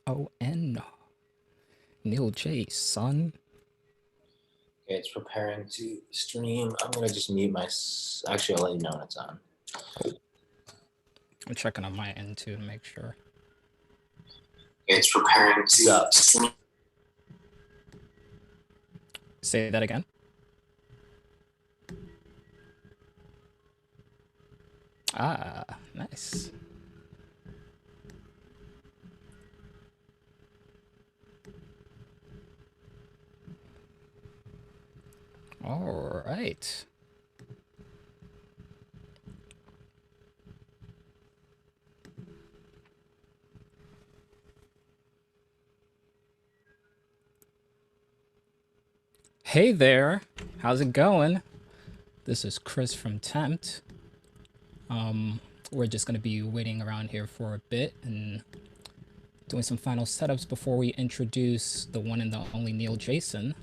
O-N. Neil J, son. Okay, it's preparing to stream. I'm gonna just mute my. Actually, I'll let you know when it's on. Cool. I'm checking on my end too to make sure. Okay, it's preparing to stream. Say that again. Ah, nice. All right. Hey there. How's it going? This is Chris from Tempt. We're just going to be waiting around here for a bit and doing some final setups before we introduce the one and the only Neil Jason.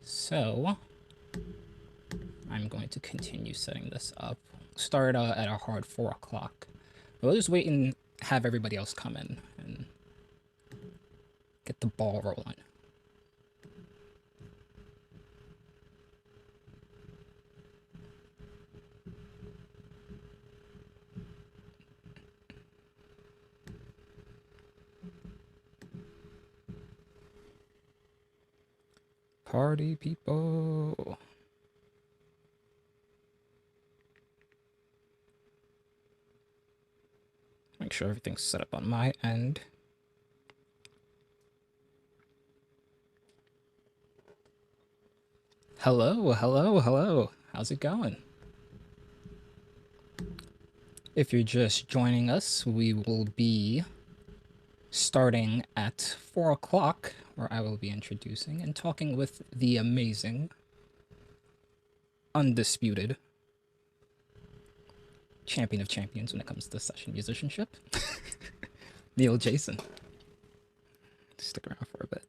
So, I'm going to continue setting this up. Start at a hard 4 o'clock. We'll just wait and have everybody else come in and get the ball rolling. Party people. Make sure everything's set up on my end. Hello, hello, hello. How's it going? If you're just joining us, we will be starting at 4 o'clock, where I will be introducing and talking with the amazing, undisputed champion of champions when it comes to session musicianship, Neil Jason. Stick around for a bit.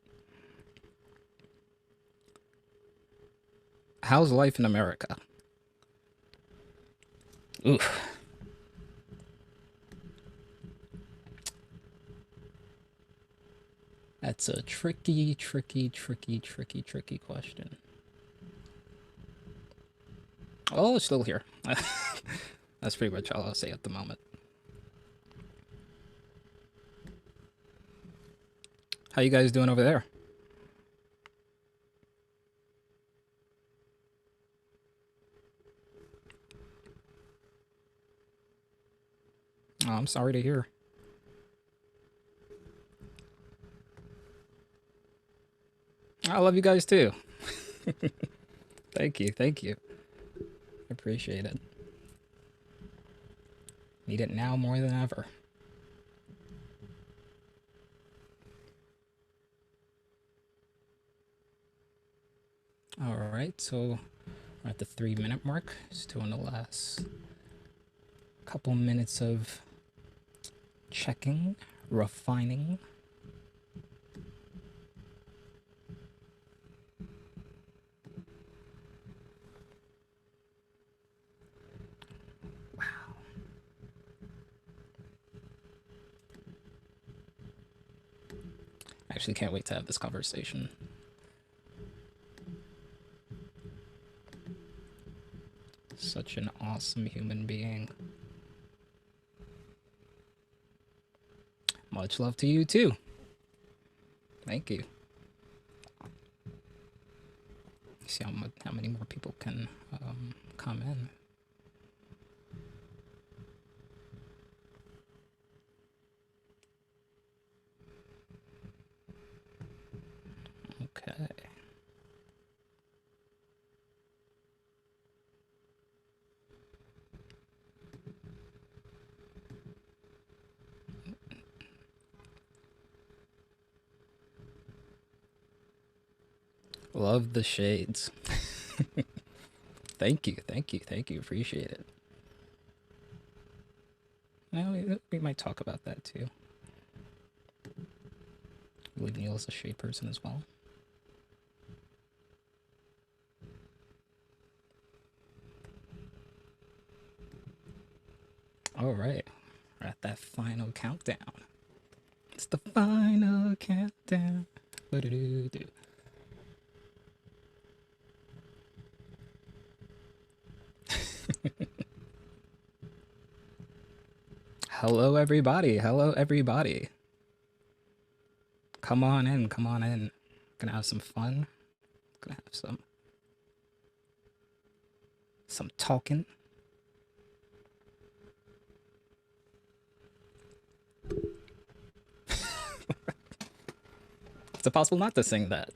How's life in America? Oof. That's a tricky question. Oh, it's still here. That's pretty much all I'll say at the moment. How you guys doing over there? Oh, I'm sorry to hear. I love you guys too. Thank you, thank you. Appreciate it. Need it now more than ever. All right, so we're at the 3-minute mark. Just doing the last couple minutes of checking, refining. Wow. I actually can't wait to have this conversation. Such an awesome human being. Much love to you too. Thank you. See how many more people can come in. Okay. Love the shades. Thank you, thank you, thank you. Appreciate it. Well, we might talk about that too. I believe Neil is a shade person as well. All right, we're at that final countdown. It's the final countdown. Ba-do-do-do. Hello, everybody. Hello, everybody. Come on in. Come on in. Gonna have some fun. Gonna have some talking. Is it possible not to sing that?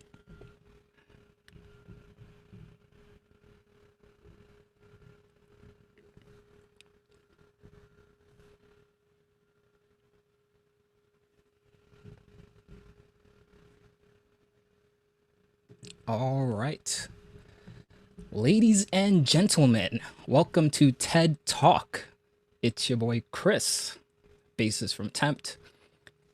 All right. Ladies and gentlemen, welcome to TED Talk. It's your boy Chris, bassist from Tempt,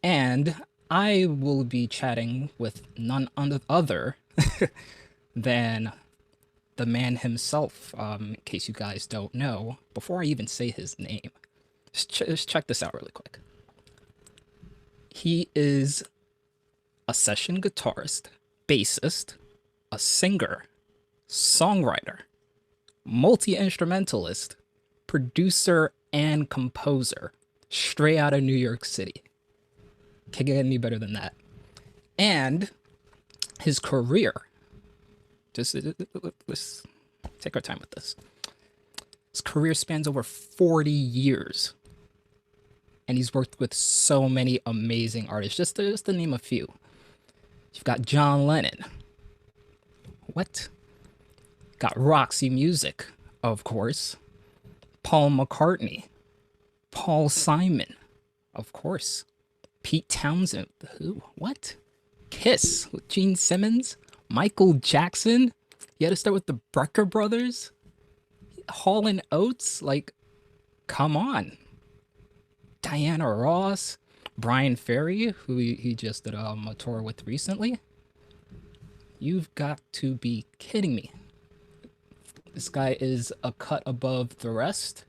and I will be chatting with none other than the man himself, in case you guys don't know. Before I even say his name, just check this out really quick. He is a session guitarist, bassist, a singer, songwriter, multi-instrumentalist, producer, and composer, straight out of New York City. Can't get any better than that. And his career, let's take our time with this. His career spans over 40 years. And he's worked with so many amazing artists. Just to name a few. You've got John Lennon. What? Got Roxy Music, of course. Paul McCartney. Paul Simon, of course. Pete Townsend. Who? What? Kiss with Gene Simmons. Michael Jackson. You had to start with the Brecker Brothers. Hall and Oates. Like, come on. Diana Ross. Brian Ferry, who he just did a tour with recently. You've got to be kidding me. This guy is a cut above the rest,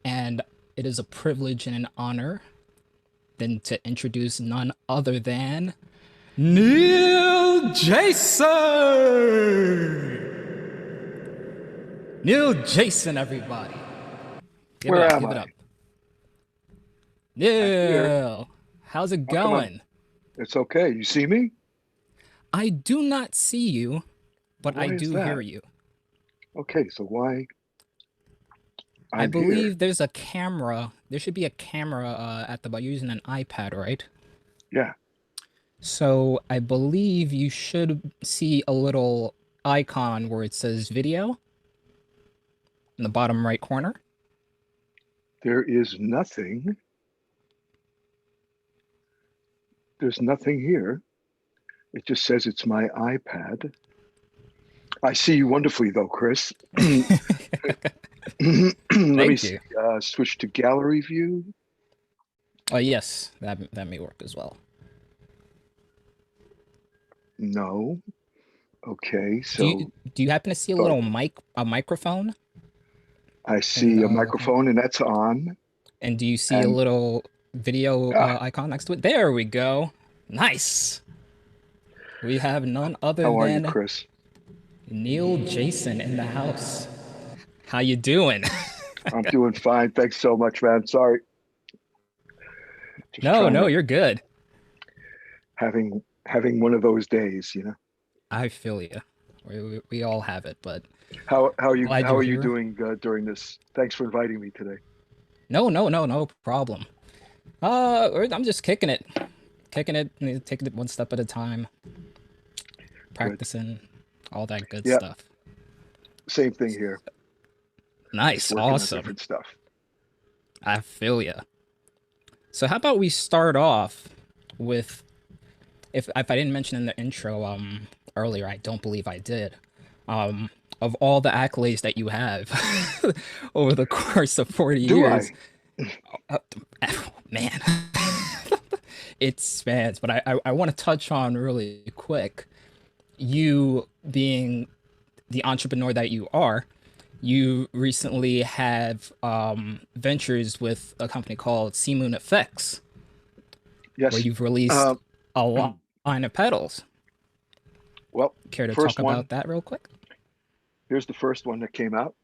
and it is a privilege and an honor then to introduce none other than Neil Jason! Neil Jason, everybody. Give Where it up, am give it I? up. Neil, how's it Oh, come on. going? It's okay. You see me? I do not see you, but Why I is do that? hear you. Okay, so why? I I'm believe here. there's a camera. There should be a camera at the, but you're using an iPad, right? Yeah. So I believe you should see a little icon where it says video in the bottom right corner. There is nothing. There's nothing here. It just says it's my iPad. I see you wonderfully, though, Chris. Let me Thank see. you. Switch to gallery view. Oh yes, that may work as well. No. Okay, Do you so do you happen to see a little microphone I in see a microphone, and that's on. and do you see a And little video icon next to it? There we go. Nice. We have none other how are you, than Chris? Neil Jason in the house. How you doing? I'm doing fine. Thanks so much, man. Sorry. Just No, trying no, to you're good. having one of those days, you know. I feel you. We all have it, but How are you glad how you're are you here. doing during this? Thanks for inviting me today. No problem. I'm just kicking it, taking it one step at a time, Good. practicing all that good Yeah, stuff. same thing here. Just Nice, working on awesome. different stuff. I feel ya. So how about we start off with, if I didn't mention in the intro earlier, I don't believe I did. Of all the accolades that you have over the course of 40 Do years, I? uh, man, it spans. But I want to touch on really quick, you being the entrepreneur that you are. You recently have ventures with a company called Sea Moon Effects. where Yes. you've released Uh, a line of pedals. well, Care to talk first one. about that real quick? Here's the first one that came out.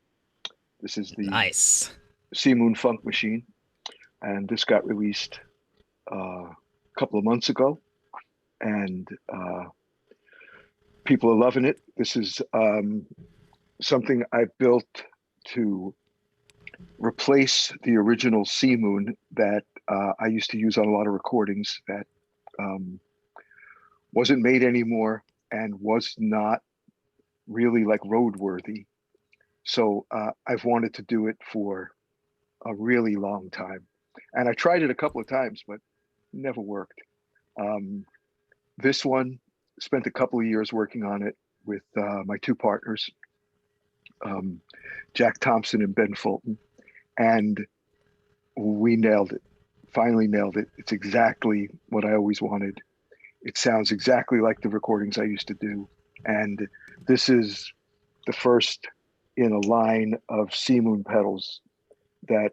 This is the Nice. Sea Moon Funk Machine, and this got released a couple of months ago, and people are loving it. This is something I built to replace the original Sea Moon that I used to use on a lot of recordings that um, wasn't made anymore and was not really like roadworthy. So I've wanted to do it for a really long time. And I tried it a couple of times, but never worked. Um, this one, spent a couple of years working on it with my two partners, um, Jack Thompson and Ben Fulton, and we nailed it. Finally nailed it. It's exactly what I always wanted. It sounds exactly like the recordings I used to do. And this is the first in a line of Sea Moon pedals that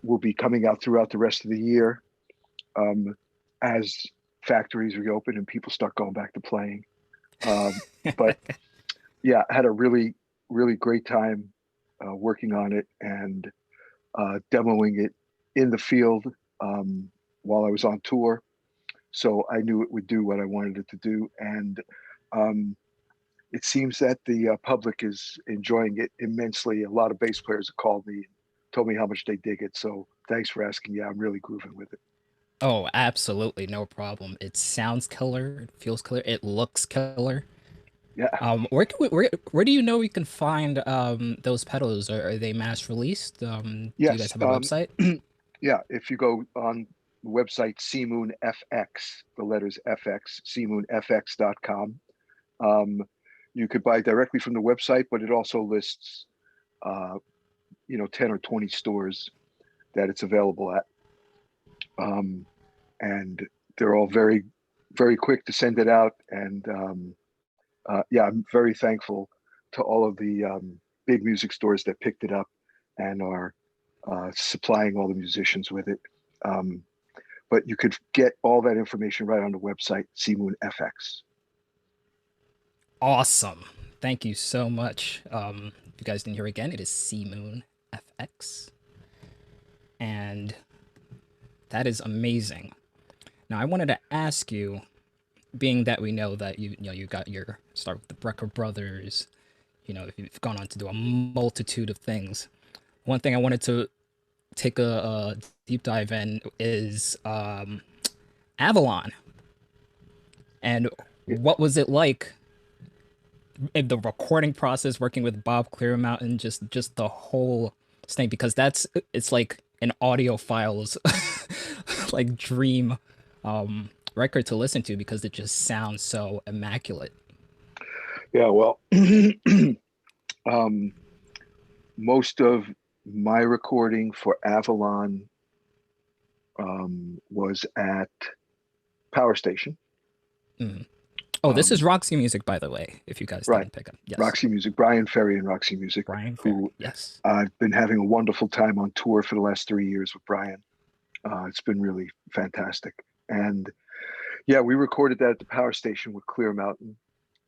will be coming out throughout the rest of the year as factories reopen and people start going back to playing. But yeah, I had a really, really great time working on it and demoing it in the field while I was on tour. So I knew it would do what I wanted it to do. And um, it seems that the public is enjoying it immensely. A lot of bass players have called me and told me how much they dig it. So thanks for asking. Yeah, I'm really grooving with it. Oh, absolutely, no problem. It sounds killer. It feels killer. It looks killer. Yeah. Where do you know we can find those pedals? Are they mass released? Do you guys Yes. have a website? Yeah. If you go on the website Sea Moon FX, the letters FX, seamoonfx.com, um, you could buy directly from the website, but it also lists, uh, 10 or 20 stores that it's available at. Um, and they're all very, very quick to send it out. And yeah, I'm very thankful to all of the big music stores that picked it up and are supplying all the musicians with it. Um, but you could get all that information right on the website, Seamoon FX. Awesome. Thank you so much. If you guys didn't hear again, it is Sea Moon FX. And that is amazing. Now I wanted to ask you, being that we know that you got your start with the Brecker Brothers, you've gone on to do a multitude of things. One thing I wanted to take a deep dive in is Avalon. And what was it like in the recording process, working with Bob Clearmountain, just the whole thing? Because it's like an audio files like dream record to listen to because it just sounds so immaculate. Yeah, well, um, most of my recording for Avalon was at Power Station. Mm. Oh, this is Um, Roxy Music, by the way, if you guys right, didn't pick up. Yes. Roxy Music, Brian Ferry and Roxy Music, Brian Ferry. who Yes. I've been having a wonderful time on tour for the last 3 years with Brian. It's been really fantastic. And yeah, we recorded that at the Power Station with Clear Mountain.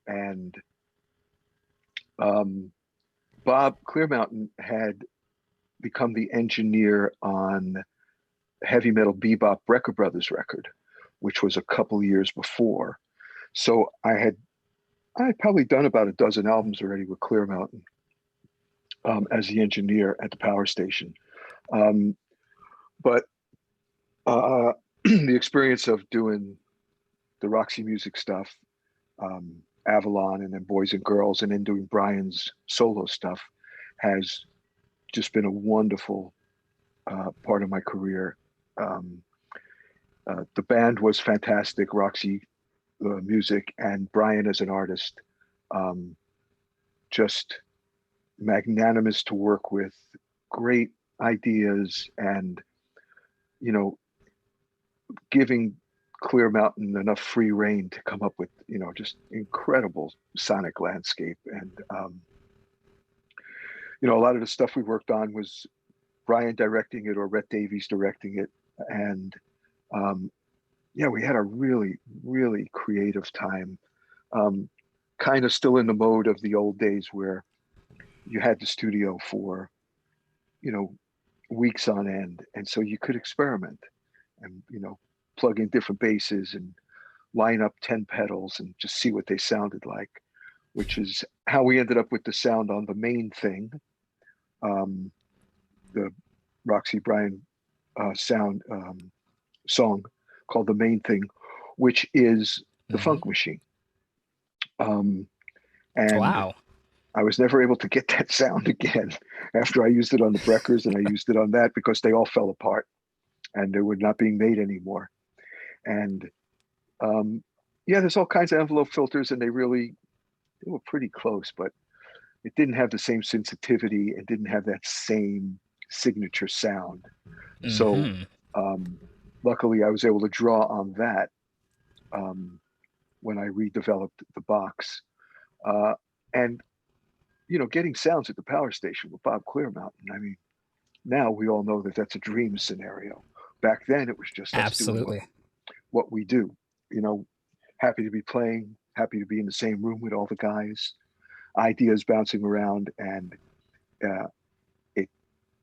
And um, Bob Clear Mountain had become the engineer on Heavy Metal Bebop Brecker Brothers record, which was a couple years before. So I had probably done about a dozen albums already with Clear Mountain as the engineer at the Power Station. Um, but the experience of doing the Roxy Music stuff, Avalon, and then Boys and Girls, and then doing Brian's solo stuff has just been a wonderful part of my career. Um, the band was fantastic, Roxy Music, and Brian as an artist, um, just magnanimous to work with, great ideas, and you know, giving Clear Mountain enough free reign to come up with just incredible sonic landscape. And a lot of the stuff we worked on was Brian directing it or Rhett Davies directing it, and um, yeah, we had a really, really creative time. Um, kind of still in the mode of the old days where you had the studio for, you know, weeks on end. And so you could experiment and, plug in different basses and line up 10 pedals and just see what they sounded like, which is how we ended up with the sound on the main thing, um, the Roxy Bryan sound song called The Main Thing, which is the Hmm. Funk Machine. Um, and Wow. I was never able to get that sound again after I used it on the Breckers and I used it on that because they all fell apart and they were not being made anymore. And um, yeah, there's all kinds of envelope filters and they were pretty close, but it didn't have the same sensitivity and didn't have that same signature sound. So Hmm. um, luckily I was able to draw on that um, when I redeveloped the box. Uh, and getting sounds at the power station with Bob Clearmountain. I mean, now we all know that that's a dream scenario. Back then, it was just us doing Absolutely. what we do. You know, happy to be playing, happy to be in the same room with all the guys, ideas bouncing around, and uh, it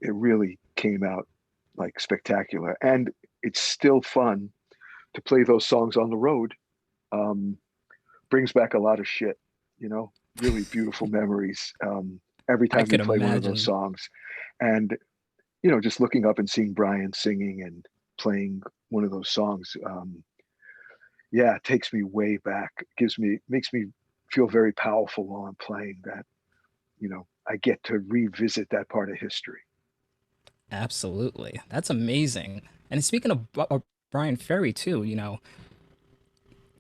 it really came out like spectacular. And it's still fun to play those songs on the road. Um, Brings back a lot of shit. Really beautiful memories. Every I time you could play one of those imagine. songs, and just looking up and seeing Brian singing and playing one of those songs, yeah, it takes me way back. Makes me feel very powerful while I'm playing that. I get to revisit that part of history. Absolutely. That's amazing. And speaking of Brian Ferry too, you know,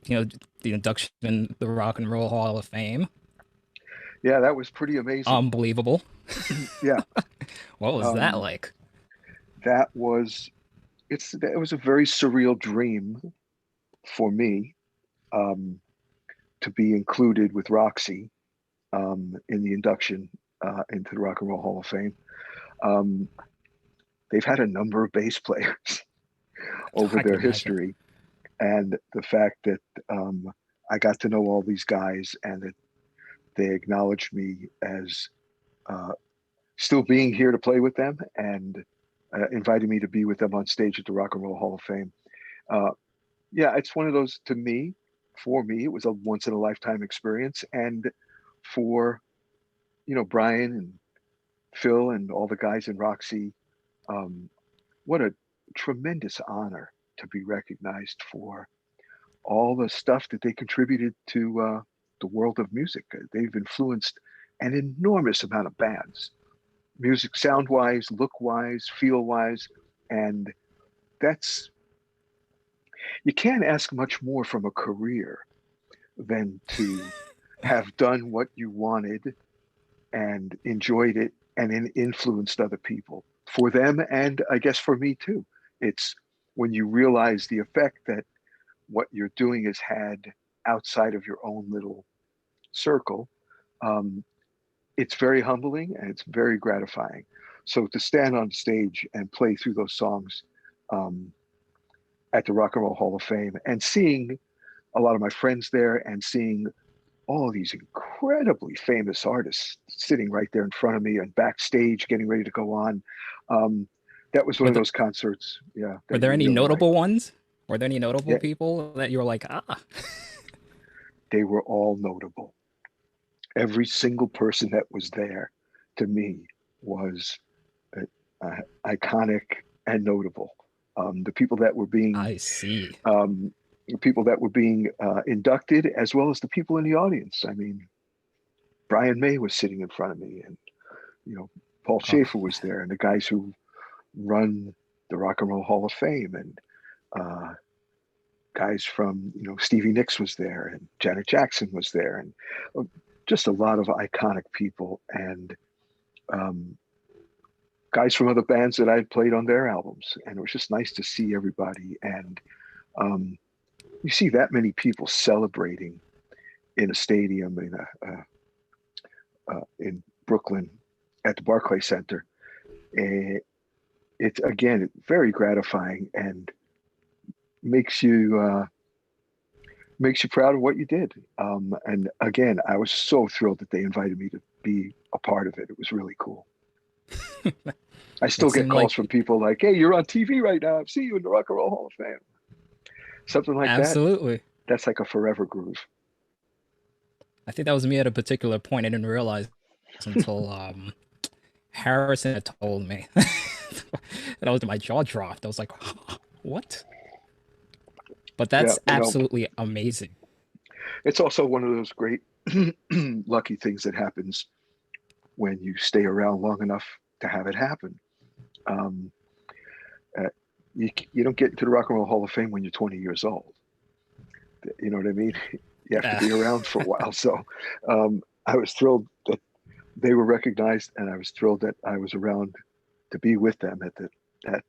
the induction in the Rock and Roll Hall of Fame. Yeah, that was pretty amazing. Unbelievable. Yeah, What was that um, like? that was it was a very surreal dream for me um, to be included with Roxy in the induction into the Rock and Roll Hall of Fame. Um, they've had a number of bass players over I could their imagine. history, and the fact that I got to know all these guys and that they acknowledged me as uh, still being here to play with them and invited me to be with them on stage at the Rock and Roll Hall of Fame. Uh, yeah, it's one of those to me. For me, it was a once in a lifetime experience, and for Brian and Phil and all the guys in Roxy, um, what a tremendous honor to be recognized for all the stuff that they contributed to the world of music. They've influenced an enormous amount of bands, music sound wise, look wise, feel wise. And that's, you can't ask much more from a career than to have done what you wanted and enjoyed it and then influenced other people for them. And I guess for me too. It's when you realize the effect that what you're doing has had outside of your own little circle, um, it's very humbling and it's very gratifying. So to stand on stage and play through those songs um, at the Rock and Roll Hall of Fame and seeing a lot of my friends there and seeing all these incredibly famous artists sitting right there in front of me and backstage getting ready to go on. Um, that was one Were of there, those concerts, yeah, were that there you any really like. notable ones? Were there any notable Yeah, people that you were like, ah? they were all notable. Every single person that was there to me was iconic and notable. The people that were being I see. um, the people that were being inducted, as well as the people in the audience. I mean, Brian May was sitting in front of me, and Paul Oh, Schaefer was there, and the guys who run the Rock and Roll Hall of Fame, and uh, guys from Stevie Nicks was there, and Janet Jackson was there, and uh, just a lot of iconic people, and um, guys from other bands that I'd played on their albums, and it was just nice to see everybody. And um, you see that many people celebrating in a stadium in Brooklyn at the Barclay Center. Eh, it's again very gratifying, and makes you makes you proud of what you did. And again, I was so thrilled that they invited me to be a part of it. It was really cool. I It still get seemed calls like from people like, "Hey, you're on TV right now. I've seen you in the Rock and Roll Hall of Fame." Something like that. absolutely. That's like a forever groove. I think that was me at a particular point. I didn't realize until Harrison had told me. That was my jaw dropped. I was like, what? But Yeah, that's absolutely amazing. it's also one of those great lucky things that happens when you stay around long enough to have it happen. Um, you don't get into the Rock and Roll Hall of Fame when you're 20 years old. You know what I mean? You have to Yeah, be around for a while. So I was thrilled that they were recognized, and I was thrilled that I was around to be with them at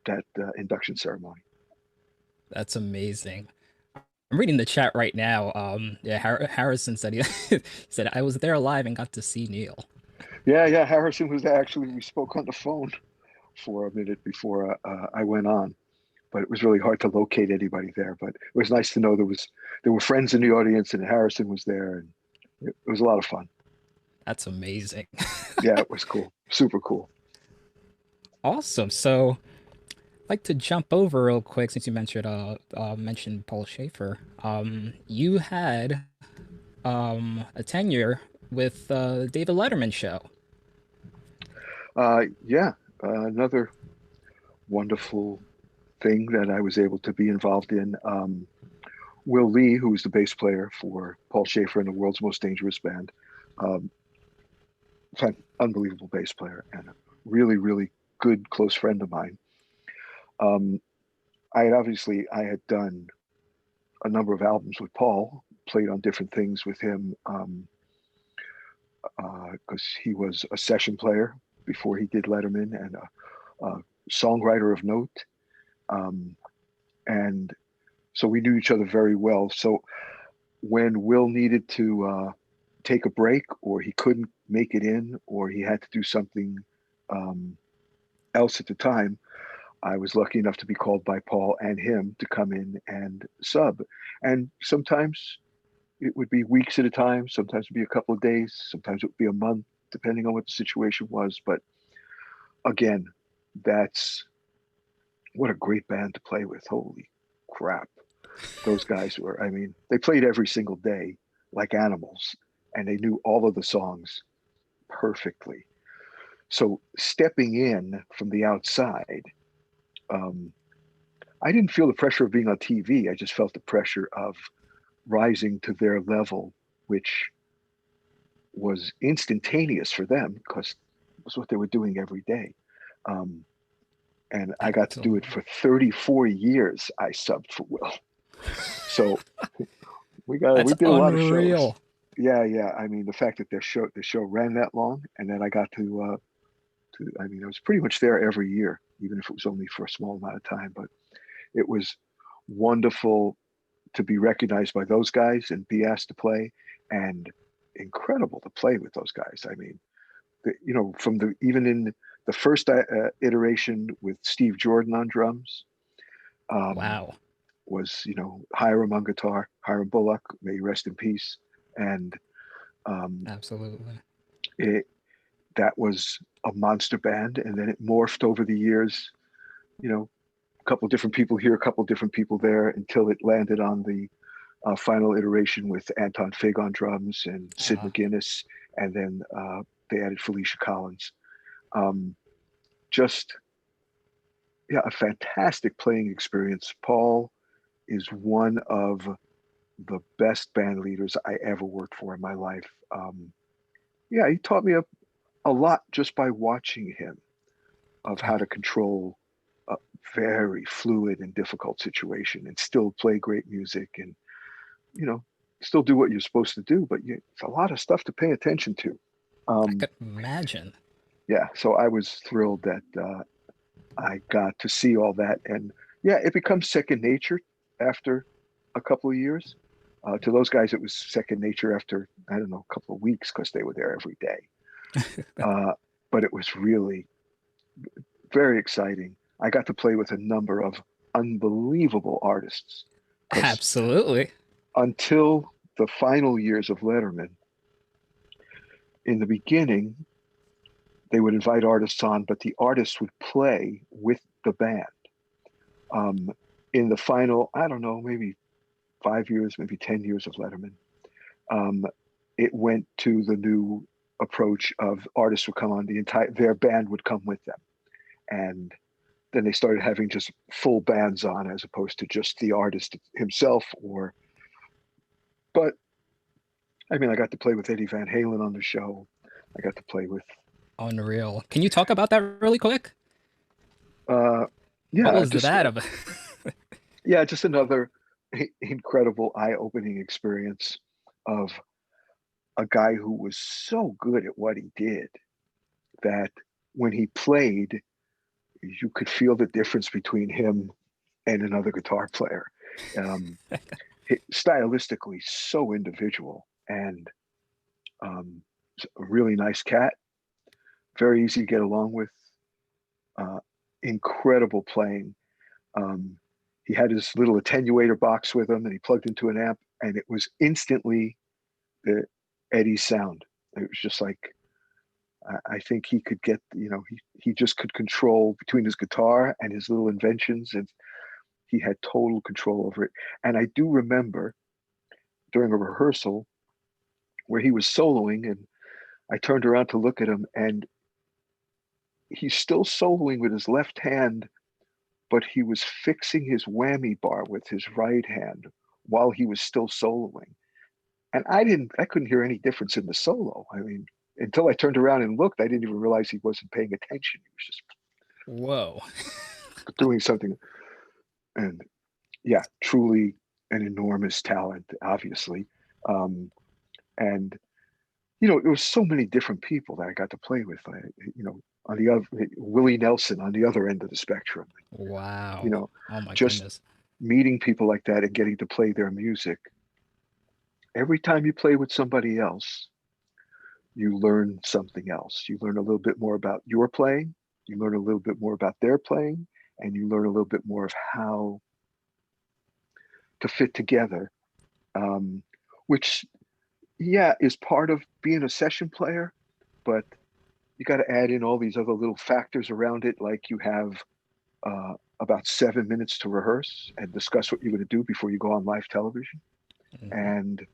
that induction ceremony. that's amazing. I'm reading the chat right now. Yeah, Harrison said he said I was there live and got to see Neil. Yeah, yeah. Harrison was actually, we spoke on the phone for a minute before I went on, but it was really hard to locate anybody there. But it was nice to know there were friends in the audience, and Harrison was there, and it was a lot of fun. That's amazing. Yeah, it was cool, super cool. Awesome. So I'd like to jump over real quick since you mentioned Paul Schaefer. You had a tenure with David Letterman show. Yeah, another wonderful thing that I was able to be involved in. Will Lee, who was the bass player for Paul Schaefer and the World's Most Dangerous Band, um, unbelievable bass player and a really, really good close friend of mine. Um, I had done a number of albums with Paul, played on different things with him because he was a session player before he did Letterman and a songwriter of note. Um, and so we knew each other very well. So when Will needed to take a break, or he couldn't make it in, or he had to do something um, else at the time, I was lucky enough to be called by Paul and him to come in and sub. And sometimes it would be weeks at a time, sometimes it would be a couple of days, sometimes it would be a month, depending on what the situation was. But again, that's what a great band to play with. Holy crap. Those guys were, I mean, they played every single day like animals, and they knew all of the songs perfectly. So stepping in from the outside, um, I didn't feel the pressure of being on TV. I just felt the pressure of rising to their level, which was instantaneous for them because it was what they were doing every day. Um, and I got to do it Absolutely. for 34 years. I subbed for Will. So we That's did a lot of shows. unreal. Yeah, yeah. I mean, the fact that the show ran that long, and then I got I mean, I was pretty much there every year, even if it was only for a small amount of time. But it was wonderful to be recognized by those guys and be asked to play, and incredible to play with those guys. I mean, you know, from the even in the first iteration with Steve Jordan on drums, um, Wow. was, you know, Hiram on guitar, Hiram Bullock, may he rest in peace, and um, Absolutely. it that was a monster band, and then it morphed over the years. You know, a couple of different people here, a couple of different people there, until it landed on the final iteration with Anton Fig on drums and Sid Uh, McGuinness, and then they added Felicia Collins. Um, just yeah, a fantastic playing experience. Paul is one of the best band leaders I ever worked for in my life. Yeah, he taught me a lot just by watching him of how uh, to control a very fluid and difficult situation and still play great music and, you know, still do what you're supposed to do. But it's a lot of stuff to pay attention to. I Um, could imagine. yeah, so I was thrilled that I got to see all that. And yeah, it becomes second nature after a couple of years. To those guys, it was second nature after, I don't know, a couple of weeks because they were there every day. Uh, but it was really very exciting. I got to play with a number of unbelievable artists. Because Absolutely. until the final years of Letterman, in the beginning, they would invite artists on, but the artists would play with the band. Um, in the final, I don't know, maybe 5 years, maybe 10 years of Letterman, um, it went to the new approach of artists would come on, their band would come with them. And then they started having just full bands on as opposed to just the artist himself. But I mean, I got to play with Eddie Van Halen on the show. I got to play with, Unreal. Can you talk about that really quick? uh, What yeah, was that about? just another incredible eye-opening experience of a guy who was so good at what he did that when he played, you could feel the difference between him and another guitar player. Um, Stylistically, so individual and um, a really nice cat, very easy to get along with, uh, incredible playing. Um, he had his little attenuator box with him and he plugged into an amp and it was instantly the Eddie's sound. It was just like, I think he could get, he just could control between his guitar and his little inventions, and he had total control over it. And I do remember during a rehearsal where he was soloing, and I turned around to look at him, and he's still soloing with his left hand, but he was fixing his whammy bar with his right hand while he was still soloing. And I couldn't hear any difference in the solo. I mean, until I turned around and looked, I didn't even realize he wasn't paying attention. He was just Whoa. doing something. And yeah, truly an enormous talent, obviously. Um, and there was so many different people that I got to play with. On the other, Willie Nelson on the other end of the spectrum. You Wow. know, Oh my just goodness. meeting people like that and getting to play their music. Every time you play with somebody else, you learn something else. You learn a little bit more about your playing. You learn a little bit more about their playing, and you learn a little bit more of how to fit together, which, yeah, is part of being a session player, but you got to add in all these other little factors around it, like you have about 7 minutes to rehearse and discuss what you're going to do before you go on live television. Hmm. And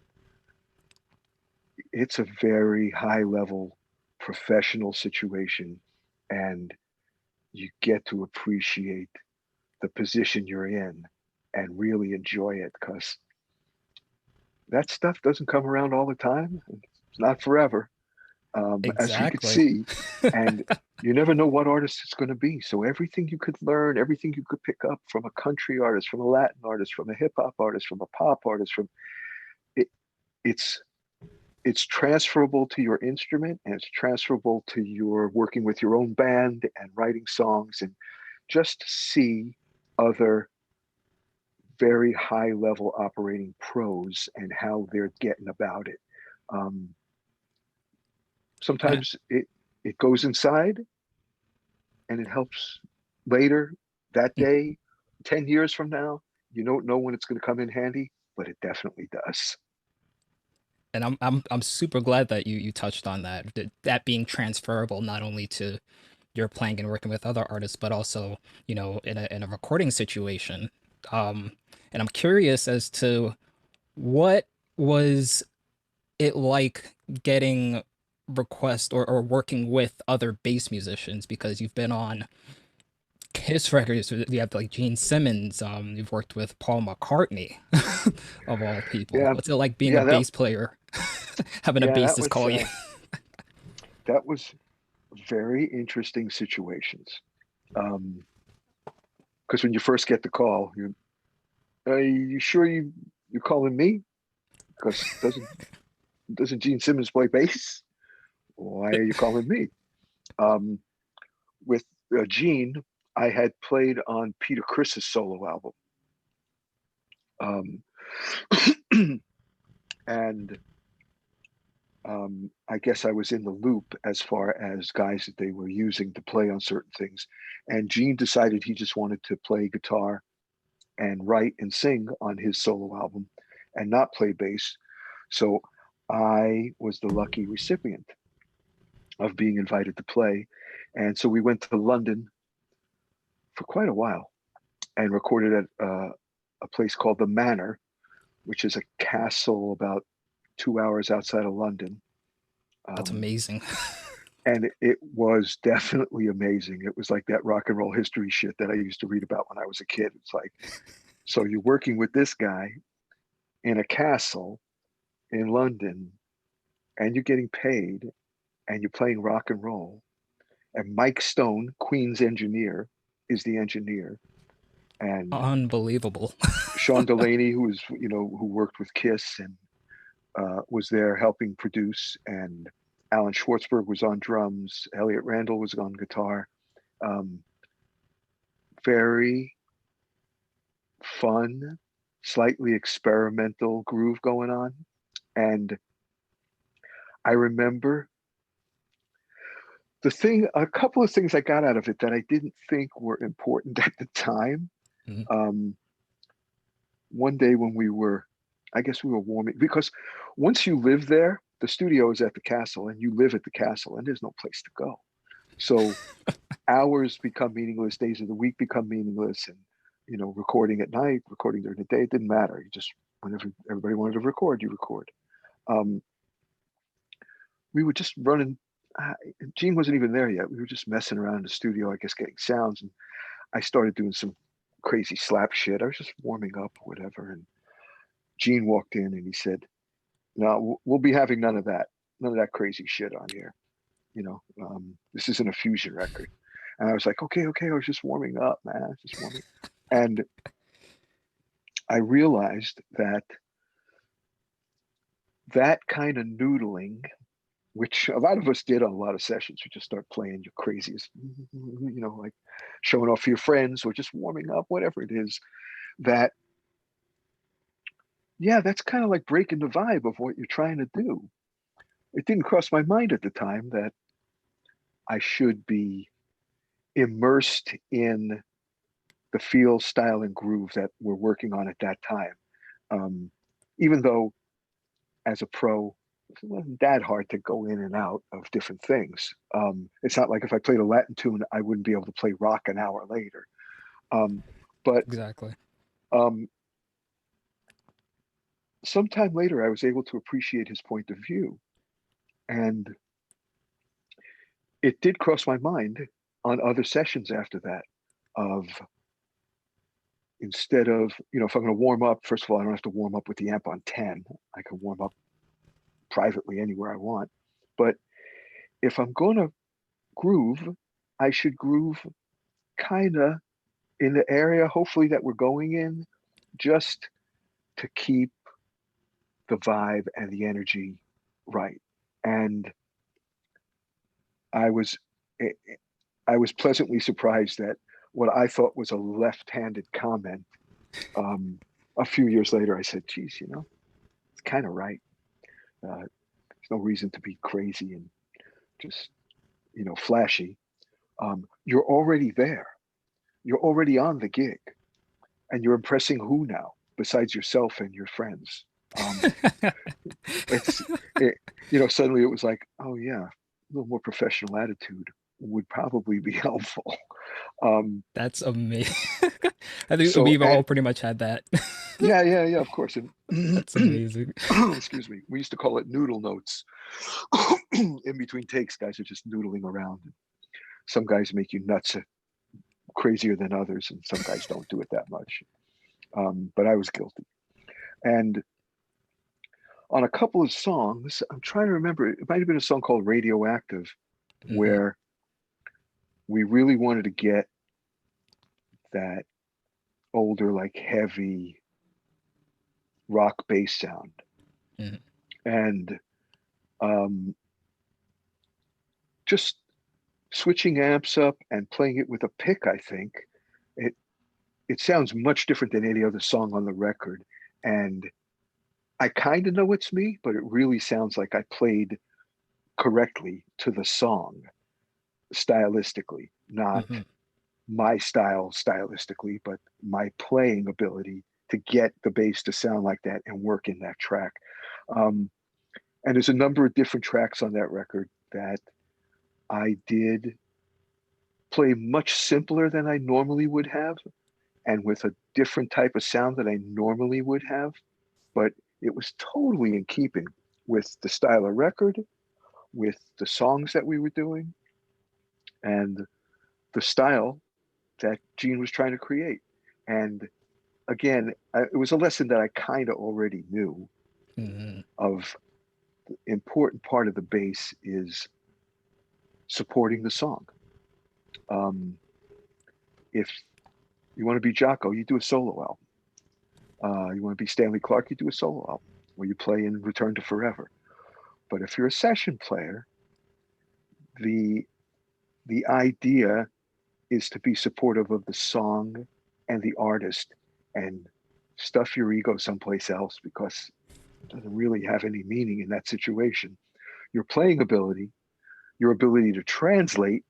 it's a very high level professional situation, and you get to appreciate the position you're in and really enjoy it, because that stuff doesn't come around all the time. It's not forever, as we could Exactly. see. And you never know what artist it's going to be. So everything you could learn, everything you could pick up from a country artist, from a Latin artist, from a hip hop artist, from a pop artist, from it, it's it's transferable to your instrument, and it's transferable to your working with your own band and writing songs, and just to see other very high level operating pros and how they're getting about it. Um, And Sometimes it goes inside and it helps later that day, 10 years from now. You don't know when it's going to come in handy, but it definitely does. and I'm super glad that you touched on that being transferable not only to your playing and working with other artists, but also, in a recording situation. Um, and I'm curious as to what was it like getting requests or working with other bass musicians, because you've been on Kiss records. You have like Gene Simmons. You've worked with Paul McCartney, of all people. Yeah, What's it like being a yeah, bass player, having a yeah, bassist call you? that was very interesting situations. Because when you first get the call, are you sure you're calling me? Because doesn't Gene Simmons play bass? Why are you calling me? Um, with Gene, I had played on Peter Criss's solo album, um, and I guess I was in the loop as far as guys that they were using to play on certain things. And Gene decided he just wanted to play guitar and write and sing on his solo album and not play bass. So I was the lucky recipient of being invited to play. And so we went to London for quite a while and recorded at a place called the Manor, which is a castle about 2 hours outside of London. That's amazing. And it was definitely amazing. It was like that rock and roll history shit that I used to read about when I was a kid. It's like, so you're working with this guy in a castle in London, and you're getting paid, and you're playing rock and roll. And Mike Stone, Queen's engineer, is the engineer, and Unbelievable. Sean Delaney, who worked with Kiss and was there helping produce, and Alan Schwartzberg was on drums. Elliot Randall was on guitar. Very fun, slightly experimental groove going on. And I remember a couple of things I got out of it that I didn't think were important at the time. Mhm. One day when I guess we were warming, because once you live there, the studio is at the castle and you live at the castle and there's no place to go. So hours become meaningless, days of the week become meaningless, and recording at night, recording during the day, it didn't matter. You just, whenever everybody wanted to record, you record. We were just running. Gene wasn't even there yet. We were just messing around in the studio, I guess, getting sounds, and I started doing some crazy slap shit. I was just warming up or whatever, and Gene walked in and he said, "No, we'll be having none of that crazy shit on here. This isn't a fusion record." And I was like, okay, I was just warming up, man, just warming. And I realized that kind of noodling, which a lot of us did on a lot of sessions, you just start playing your craziest, like showing off for your friends or just warming up, whatever it is, that's kind of like breaking the vibe of what you're trying to do. It didn't cross my mind at the time that I should be immersed in the feel, style, and groove that we're working on at that time. Even though as a pro, it wasn't that hard to go in and out of different things. It's not like if I played a Latin tune, I wouldn't be able to play rock an hour later. But Exactly. sometime later, I was able to appreciate his point of view. And it did cross my mind on other sessions after that of, instead of, if I'm going to warm up, first of all, I don't have to warm up with the amp on 10. I can warm up privately anywhere I want. But if I'm going to groove, I should groove kind of in the area, hopefully, that we're going in, just to keep the vibe and the energy right. And I was pleasantly surprised that what I thought was a left-handed comment. A few years later, I said, geez, it's kind of right. There's no reason to be crazy and just, flashy. You're already there. You're already on the gig. And you're impressing who now, besides yourself and your friends? Suddenly it was like, oh yeah, a little more professional attitude would probably be helpful. That's amazing. I think So, we've all and pretty much had that. yeah, of course. And That's amazing. excuse me, we used to call it noodle notes. In between takes, guys are just noodling around. Some guys make you nuts, crazier than others, and some guys don't do it that much. But I was guilty. And on a couple of songs, I'm trying to remember, it might have been a song called Radioactive, where we really wanted to get that older, like heavy rock bass sound. And just switching amps up and playing it with a pick, I think it sounds much different than any other song on the record. And I kind of know it's me, but it really sounds like I played correctly to the song stylistically, not my style stylistically, but my playing ability to get the bass to sound like that and work in that track. Um, and there's a number of different tracks on that record that I did play much simpler than I normally would have, and with a different type of sound that I normally would have, but it was totally in keeping with the style of record, with the songs that we were doing, and the style that Gene was trying to create. And again, it was a lesson that I kind of already knew Hmm. of. The important part of the bass is supporting the song. Um, if you want to be Jocko, you do a solo album. You want to be Stanley Clarke, you do a solo album where you play in Return to Forever. But if you're a session player, the the idea is to be supportive of the song and the artist and stuff your ego someplace else because it doesn't really have any meaning in that situation. Your playing ability, your ability to translate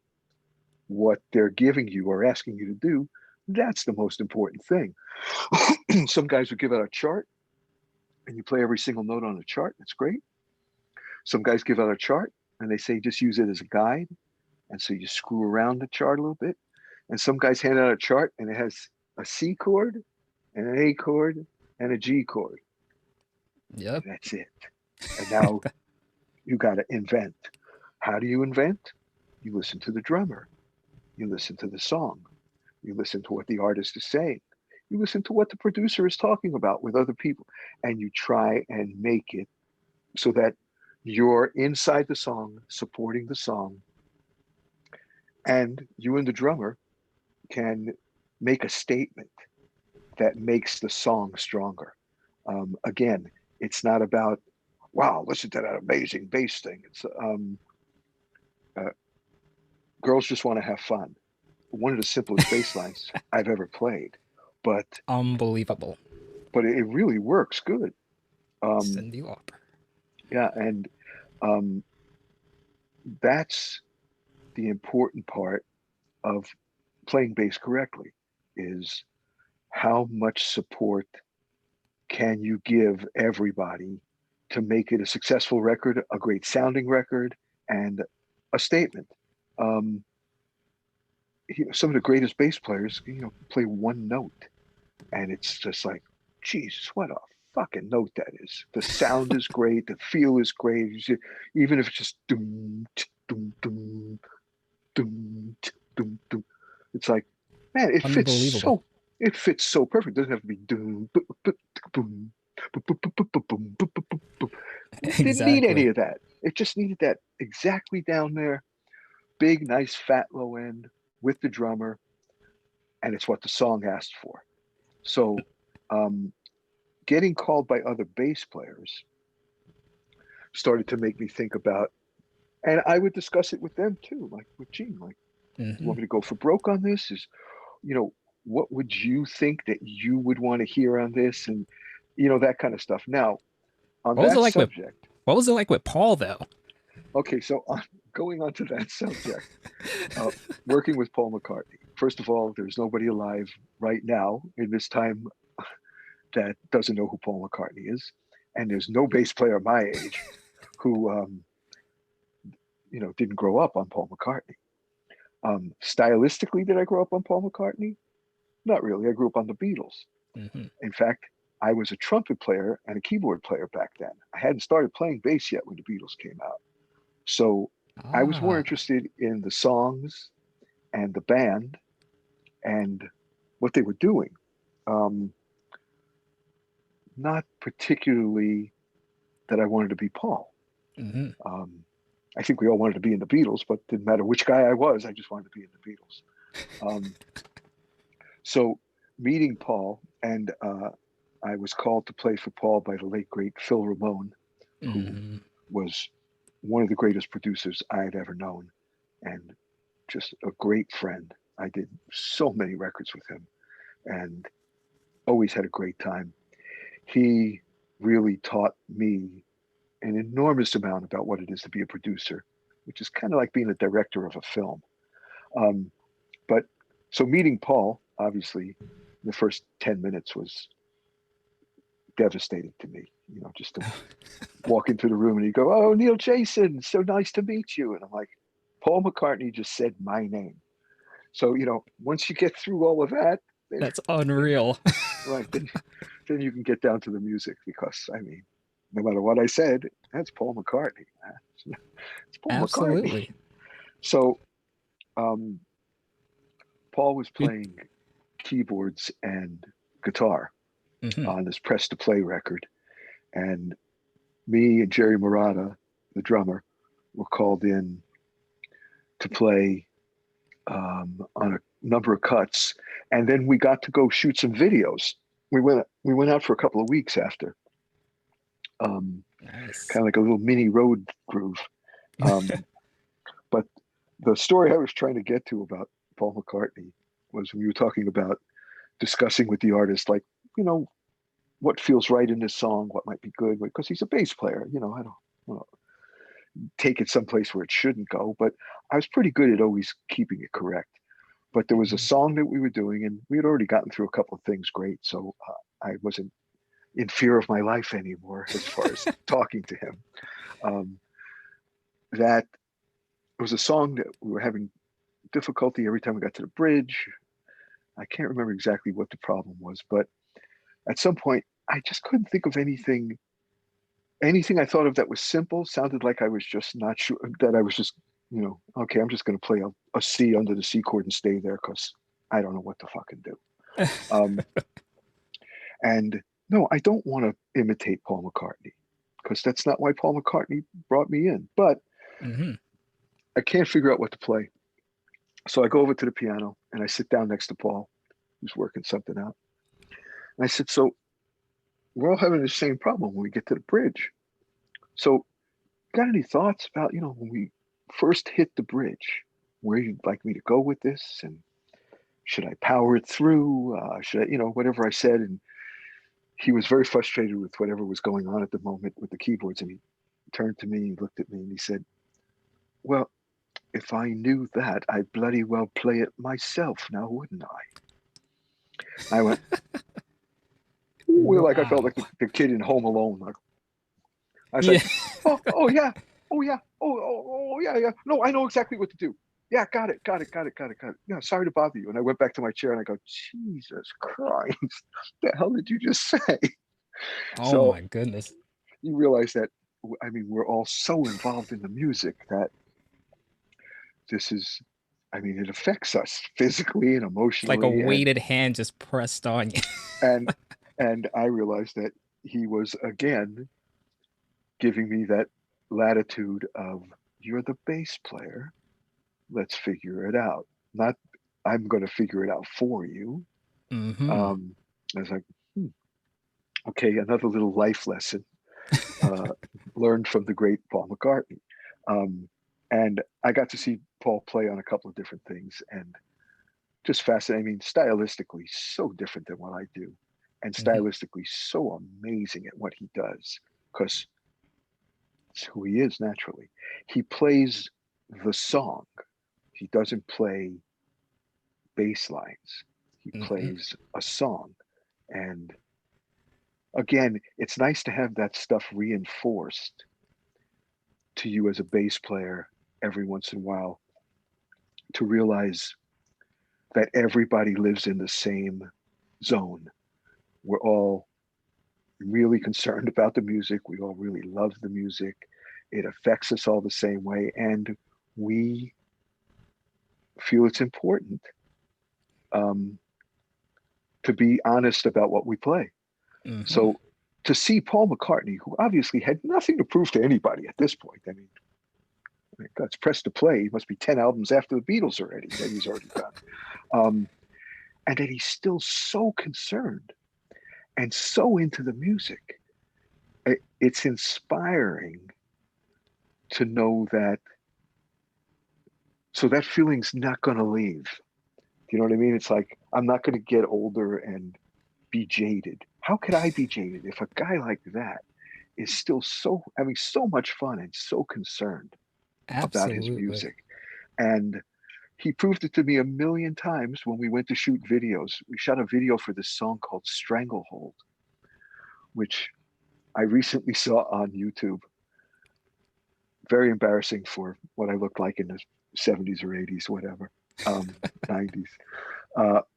what they're giving you or asking you to do, that's the most important thing. Some guys would give out a chart and you play every single note on the chart. That's great. Some guys give out a chart and they say just use it as a guide. And so you screw around the chart a little bit. And some guys hand out a chart and it has a C chord and an A chord and a G chord. Yep. And that's it. And now you got to invent. How do you invent? You listen to the drummer. You listen to the song. You listen to what the artist is saying. You listen to what the producer is talking about with other people. And you try and make it so that you're inside the song, supporting the song. And you and the drummer can make a statement that makes the song stronger. Again, it's not about, wow, listen to that amazing bass thing. It's uh, girls just want to have fun. One of the simplest bass lines I've ever played, but Unbelievable. it really works good. Um, Cindy Lauper. yeah, and um, that's the important part of playing bass correctly is how much support can you give everybody to make it a successful record, a great sounding record, and a statement. Um, some of the greatest bass players, play one note, and it's just like, Jesus, what a fucking note that is. The sound is great, the feel is great. Even if it's just doom, doom, doom, doom, doom, doom, it's like, man, Unbelievable. it fits so perfect. It doesn't have to be doom, boom, boom, boom, boom, boom, boom, boom. It didn't need any Exactly. of that. It just needed that exactly down there, big, nice, fat low end with the drummer, and it's what the song asked for. So, um, getting called by other bass players started to make me think about, and I would discuss it with them too, like with Gene, like, you Hmm. want me to go for broke on this? You know, what would you think that you would want to hear on this? And, that kind of stuff. Now, on What was it that like with subject, What was it like with Paul though? okay, so going on to that subject, uh, working with Paul McCartney. First of all, there's nobody alive right now in this time that doesn't know who Paul McCartney is. And there's no bass player my age who, didn't grow up on Paul McCartney. Stylistically, did I grow up on Paul McCartney? Not really. I grew up on the Beatles. Hmm. In fact, I was a trumpet player and a keyboard player back then. I hadn't started playing bass yet when the Beatles came out. So I was more Ah, interested in the songs and the band and what they were doing. Um, Not particularly that I wanted to be Paul. hmm. Um, I think we all wanted to be in the Beatles, but it didn't matter which guy I was. I just wanted to be in the Beatles. Um, so meeting Paul, and I was called to play for Paul by the late great Phil Ramone, who Hmm. was one of the greatest producers I had ever known, and just a great friend. I did so many records with him, and always had a great time. He really taught me an enormous amount about what it is to be a producer, which is kind of like being a director of a film. Um, but So meeting Paul, obviously, the first 10 minutes was devastating to me. You know, just to walk into the room and you go, "Oh, Neil Jason, so nice to meet you." And I'm like, Paul McCartney just said my name. So, you know, once you get through all of that, That's then unreal. right, then you can get down to the music because I mean, no matter what I said, that's Paul McCartney. It's Paul McCartney. Absolutely. So um, Paul was You, playing keyboards and guitar hmm on this press to play record, and me and Jerry Murata, the drummer, were called in to play on a number of cuts, and then we got to go shoot some videos. We went out for a couple of weeks after, um, Nice. kind of like a little mini road groove. Um, but the story I was trying to get to about Paul McCartney was we were talking about discussing with the artist, like, you know, what feels right in this song, what might be good, because he's a bass player. You know, I don't want to take it someplace where it shouldn't go, but I was pretty good at always keeping it correct. But there was a Mhm. song that we were doing, and we had already gotten through a couple of things great, so I wasn't in fear of my life anymore as far as talking to him. Um, that was a song that we were having difficulty every time we got to the bridge. I can't remember exactly what the problem was, but at some point, I just couldn't think of anything. Anything I thought of that was simple sounded like I was just not sure that I was just, you know, okay, I'm just going to play a C under the C chord and stay there because I don't know what to fucking do. Um, and no, I don't want to imitate Paul McCartney because that's not why Paul McCartney brought me in. But hmm I can't figure out what to play. So I go over to the piano and I sit down next to Paul, who's working something out. And I said, "So we're all having the same problem when we get to the bridge. So, got any thoughts about, you know, when we first hit the bridge, where you'd like me to go with this? And should I power it through? Should I, you know, whatever I said?" And he was very frustrated with whatever was going on at the moment with the keyboards. And he turned to me, he looked at me, and he said, "Well, if I knew that, I'd bloody well play it myself now, wouldn't I?" I went, "Ooh," like I felt like Wow. the kid in Home Alone. Like, I was Yeah. like, "Oh yeah, oh yeah, oh yeah, yeah. No, I know exactly what to do. Yeah, got it. Yeah, sorry to bother you." And I went back to my chair and I go, "Jesus Christ, the hell did you just say?" Oh So my goodness. you realize that, I mean, we're all so involved in the music that this is, I mean, it affects us physically and It's like a emotionally, weighted hand just pressed on you. and and I realized that he was again giving me that latitude of, "You're the bass player. Let's figure it out. Not, I'm going to figure it out for you." hmm Um, I was like, hmm, okay, another little life lesson uh, learned from the great Paul McCartney. And I got to see Paul play on a couple of different things and just fascinating. I mean, stylistically, so different than what I do, and hmm stylistically, so amazing at what he does because it's who he is naturally. He plays the song, he doesn't play bass lines, he hmm plays a song. And again, it's nice to have that stuff reinforced to you as a bass player every once in a while to realize that everybody lives in the same zone. We're all really concerned about the music. We all really love the music. It affects us all the same way. And we feel it's important um, to be honest about what we play. hmm So to see Paul McCartney, who obviously had nothing to prove to anybody at this point, I mean, God's pressed to play. He must be 10 albums after the Beatles already that he's already done. Um, and that he's still so concerned and so into the music. It's inspiring to know that, so that feeling's not going to leave. Do you know what I mean? It's like, I'm not going to get older and be jaded. How could I be jaded if a guy like that is still so having so much fun and so concerned about his Absolutely. music? And he proved it to me a million times when we went to shoot videos. We shot a video for this song called Stranglehold, which I recently saw on YouTube. Very embarrassing for what I looked like in the 70s or 80s, whatever, 90s.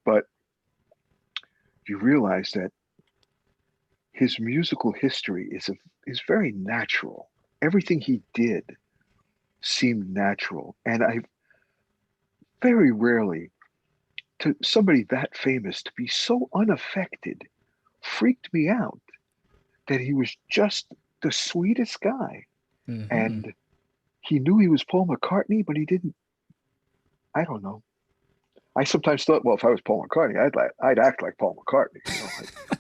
But you realize that his musical history is very natural. Everything he did seemed natural. And I very rarely, to somebody that famous to be so unaffected, freaked me out that he was just the sweetest guy. And he knew he was Paul McCartney, but he didn't. I don't know. I sometimes thought, well, if I was Paul McCartney, I'd act like Paul McCartney. You know,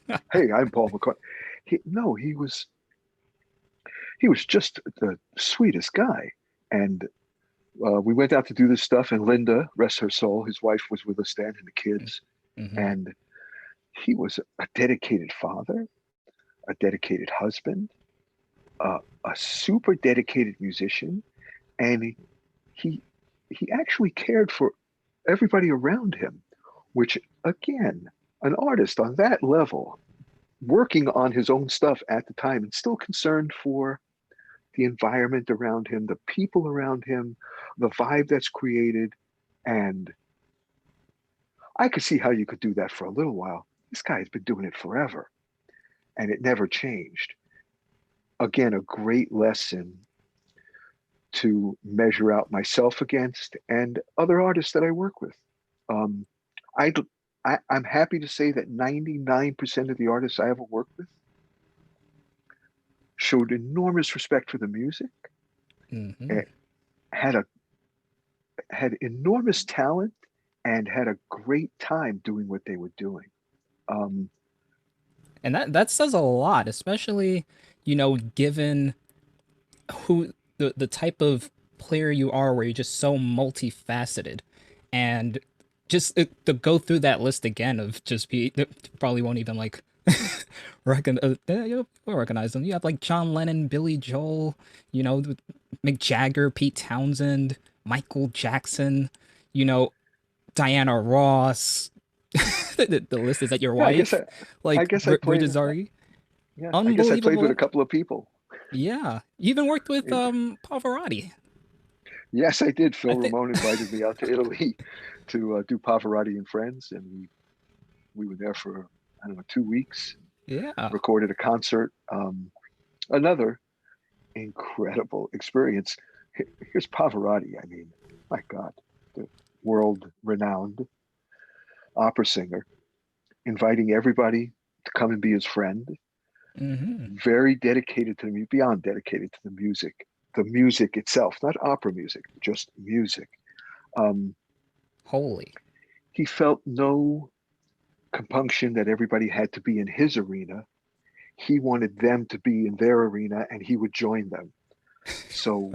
like, hey, I'm Paul McCartney. He was just the sweetest guy. And we went out to do this stuff, and Linda, rest her soul, his wife, was with us then, and the kids. And he was a dedicated father, a dedicated husband, a super dedicated musician, and he actually cared for everybody around him, which, again, an artist on that level, working on his own stuff at the time and still concerned for the environment around him, the people around him, the vibe that's created. And I could see how you could do that for a little while. This guy has been doing it forever, and it never changed. Again, a great lesson to measure out myself against and other artists that I work with. I'm happy to say that 99% of the artists I ever worked with showed enormous respect for the music, had enormous talent, and had a great time doing what they were doing. And that says a lot, especially, you know, given who the type of player you are, where you're just so multifaceted. And just to go through that list again of just probably won't even like you'll recognize them. You have like John Lennon, Billy Joel, you know, Mick Jagger, Pete Townsend, Michael Jackson, you know, Diana Ross. The list is at your wife. I guess I played. Yeah, I guess I played with a couple of people. Yeah, you even worked with Pavarotti. Yes, I did. Phil Ramone invited me out to Italy to do Pavarotti and Friends, and we were there for, I don't know, 2 weeks. Yeah, recorded a concert. Another incredible experience. Here's Pavarotti. I mean, my God, the world-renowned opera singer, inviting everybody to come and be his friend. Very dedicated to the beyond dedicated to the music itself, not opera music, just music. Holy. He felt no compunction that everybody had to be in his arena. He wanted them to be in their arena, and he would join them. So,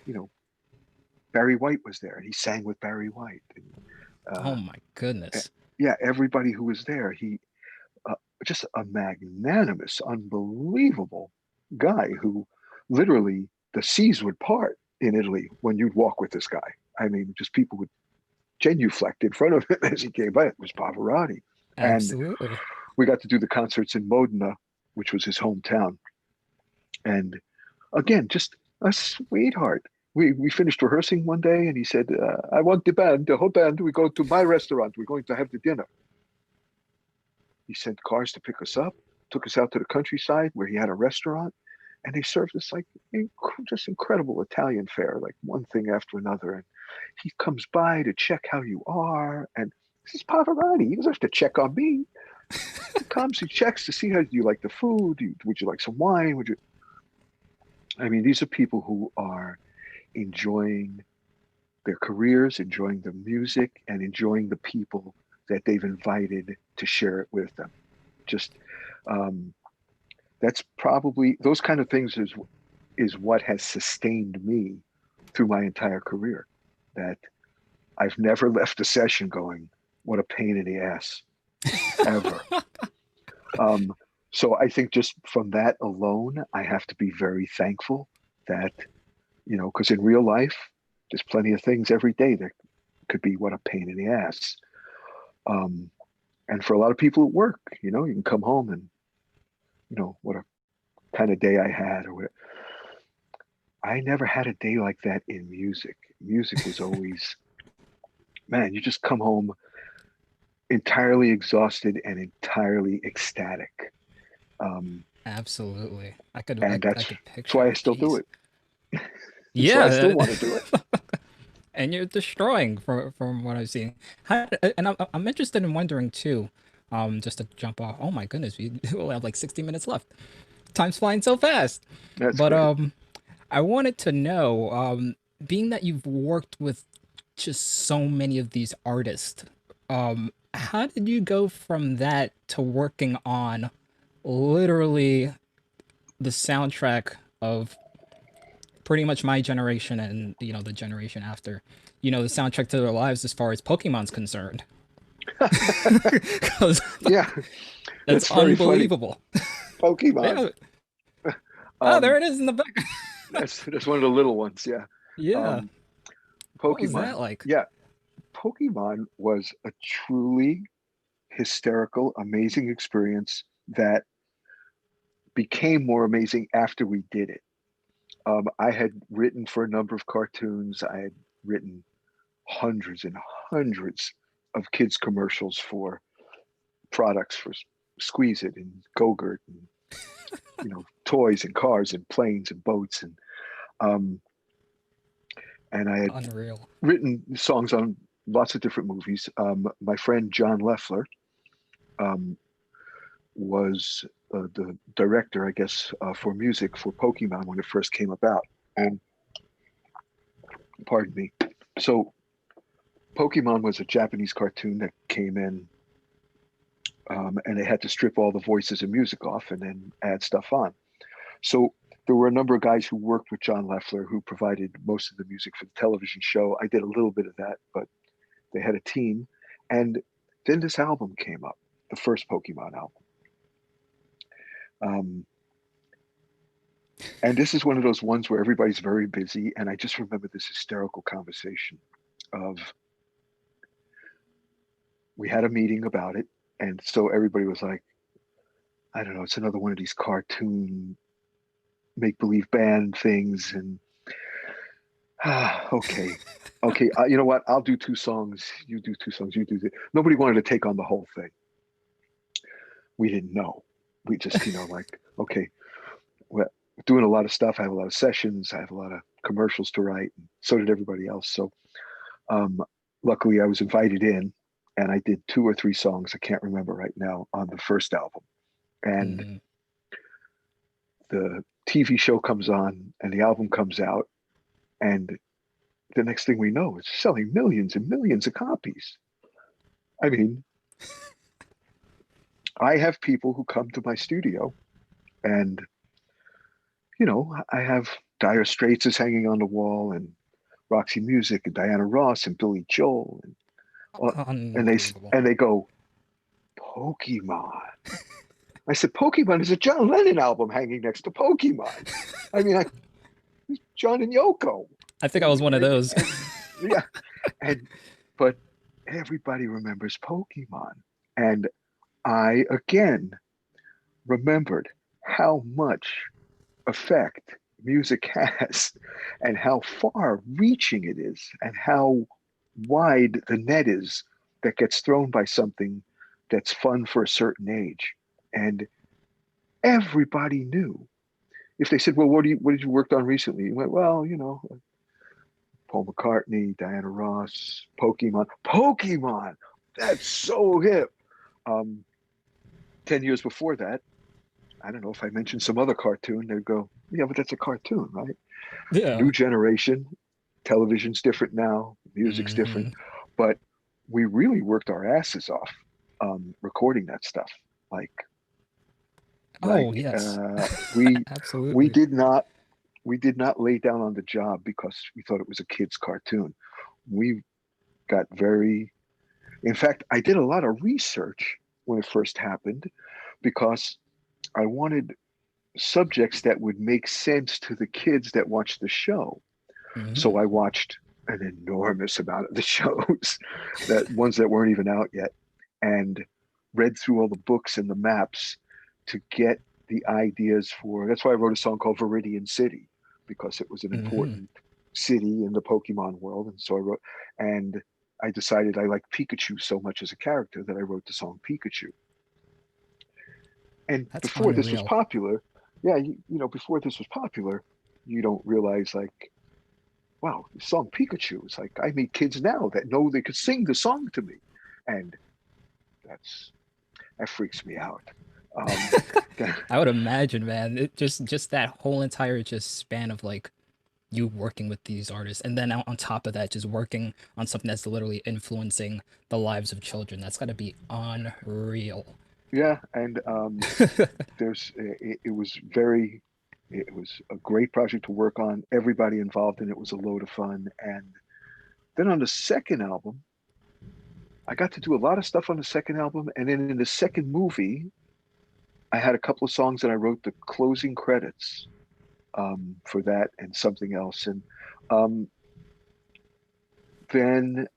you know, Barry White was there, and he sang with Barry White. And, oh my goodness. Yeah, everybody who was there, he just a magnanimous, unbelievable guy who literally the seas would part in Italy when you'd walk with this guy. I mean, just people would genuflect in front of him as he came by. It was Pavarotti. Absolutely. And we got to do the concerts in Modena, which was his hometown. And again, just a sweetheart. We finished rehearsing one day, and he said, I want the whole band, we go to my restaurant. We're going to have the dinner. He sent cars to pick us up, took us out to the countryside where he had a restaurant, and they served us like just incredible Italian fare, like one thing after another. And he comes by to check how you are. And this is Pavarotti. He doesn't have to check on me. He comes, he checks to see how you like the food. Would you like some wine? I mean, these are people who are enjoying their careers, enjoying the music, and enjoying the people that they've invited to share it with them. Just that's probably, those kind of things is what has sustained me through my entire career. That I've never left a session going, what a pain in the ass, ever. So I think just from that alone, I have to be very thankful that, you know, because in real life, there's plenty of things every day that could be what a pain in the ass. And for a lot of people at work, you know, you can come home and, you know, what a kind of day I had, or what. I never had a day like that in music. Music was always, man, you just come home entirely exhausted and entirely ecstatic. Absolutely. And I that's could picture why I it. still do Jeez. it. That's why I still Yeah. want to do it. And you're destroying from what I've seen. And I'm interested in wondering too, just to jump off. Oh my goodness, we only have like 60 minutes left. Time's flying so fast. That's But great. I wanted to know, being that you've worked with just so many of these artists, how did you go from that to working on literally the soundtrack of pretty much my generation and the generation after, the soundtrack to their lives as far as Pokemon's concerned? 'Cause Yeah, that's that's very funny. unbelievable. Pokemon. Yeah. Oh, there Um, it is in the back. that's one of the little ones. Yeah. Yeah. Um, What was Pokemon. that like? Yeah, Pokemon was a truly hysterical, amazing experience that became more amazing after we did it. I had written for a number of cartoons. I had written hundreds and hundreds of kids commercials for products for Squeeze It and Go-Gurt and, you know, toys and cars and planes and boats, um, and I had Unreal. written songs on lots of different movies. My friend John Leffler um, was the director, I guess, for music for Pokemon when it first came about. And pardon me. So Pokemon was a Japanese cartoon that came in, and they had to strip all the voices and music off and then add stuff on. So there were a number of guys who worked with John Leffler who provided most of the music for the television show. I did a little bit of that, but they had a team. And then this album came up, the first Pokemon album. Um, and this is one of those ones where everybody's very busy. And I just remember this hysterical conversation of, we had a meeting about it. And so everybody was like, I don't know, it's another one of these cartoon make believe band things. And okay, okay, you know what? I'll do two songs. You do two songs. You do the. Nobody wanted to take on the whole thing. We didn't know. We just, you know, like, okay, we're doing a lot of stuff. I have a lot of sessions. I have a lot of commercials to write. And so did everybody else. So, um, luckily, I was invited in, and I did two or three songs. I can't remember right now on the first album. And Hmm. the TV show comes on, and the album comes out, and the next thing we know, it's selling millions and millions of copies. I mean, I have people who come to my studio, and, you know, I have Dire Straits is hanging on the wall, and Roxy Music, and Diana Ross, and Billy Joel, uh, Unbelievable. and they go, Pokemon. I said, Pokemon is a John Lennon album hanging next to Pokemon. I mean, John and Yoko. I think I was one of those. And yeah, and but everybody remembers Pokemon, and I again remembered how much effect music has, and how far reaching it is, and how wide the net is that gets thrown by something that's fun for a certain age. And everybody knew. If they said, well, what did you work on recently? You went, well, you know, Paul McCartney, Diana Ross, Pokemon. Pokemon! That's so hip. Um, 10 years before that, I don't know if I mentioned some other cartoon, they'd go, yeah, but that's a cartoon, right? Yeah. New generation, television's different now, music's different, Hmm. but we really worked our asses off recording that stuff. Like, Oh, like yes. we Absolutely. did not lay down on the job because we thought it was a kid's cartoon. We got very, in fact, I did a lot of research when it first happened because I wanted subjects that would make sense to the kids that watched the show. So Hmm. I watched an enormous amount of the shows, that ones that weren't even out yet, and read through all the books and the maps to get the ideas for. That's why I wrote a song called Viridian City, because it was an Hmm. important city in the Pokemon world. And so I wrote, and I decided I liked Pikachu so much as a character that I wrote the song Pikachu. And That's before this was unreal. popular, yeah, before this was popular, you don't realize like, wow, the song Pikachu. It's like I meet kids now that know they could sing the song to me, and that's that freaks me out. Um, I would imagine, man. It just that whole entire just span of like you working with these artists, and then on top of that, just working on something that's literally influencing the lives of children. That's got to be unreal. yeah, and it was it was a great project to work on. Everybody involved in it was a load of fun. And then on the second album, I got to do a lot of stuff on the second album. And then in the second movie, I had a couple of songs that I wrote the closing credits for that and something else. And um, then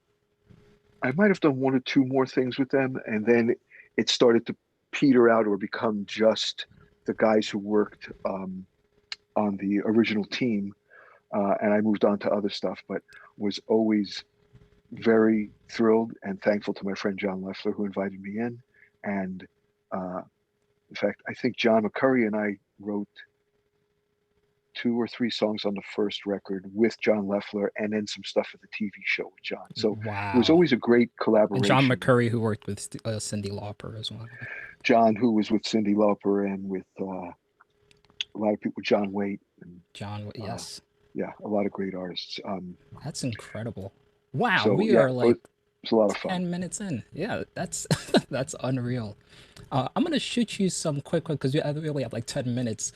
I might have done one or two more things with them. And then it started to peter out or become just the guys who worked on the original team. And I moved on to other stuff, but was always very thrilled and thankful to my friend John Leffler who invited me in. And uh, in fact, I think John McCurry and I wrote two or three songs on the first record with John Leffler, and then some stuff for the TV show with John. So it was Wow. always a great And John collaboration. McCurry, who worked with Cyndi Lauper as well. John, who was with Cyndi Lauper and with a lot of people, John Waite, and John, uh, yes, yeah, a lot of great artists. that's incredible. Wow, So we yeah, are it like was a lot of fun. 10 minutes in. Yeah, that's that's unreal. I'm gonna shoot you some quick because we only have like 10 minutes,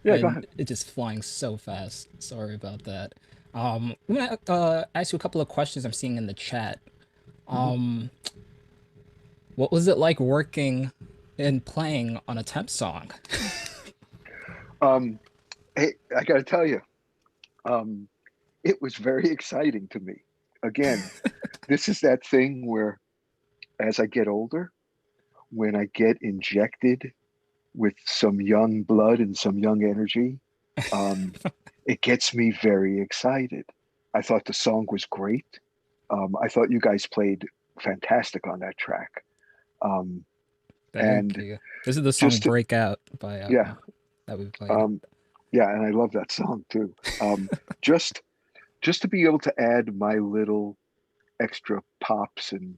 Yeah, go and ahead. it's just flying so fast. Sorry about that. I'm gonna ask you a couple of questions I'm seeing in the chat. Mhm. Um, what was it like working and playing on a Temp song? Um, hey, I got to tell you, um, it was very exciting to me. Again, this is that thing where as I get older, when I get injected with some young blood and some young energy, um, it gets me very excited. I thought the song was great. I thought you guys played fantastic on that track. Um, Thank and you. This is the song just to, "Breakout" by yeah, that we played. um, yeah, and I love that song too. Just just to be able to add my little extra pops and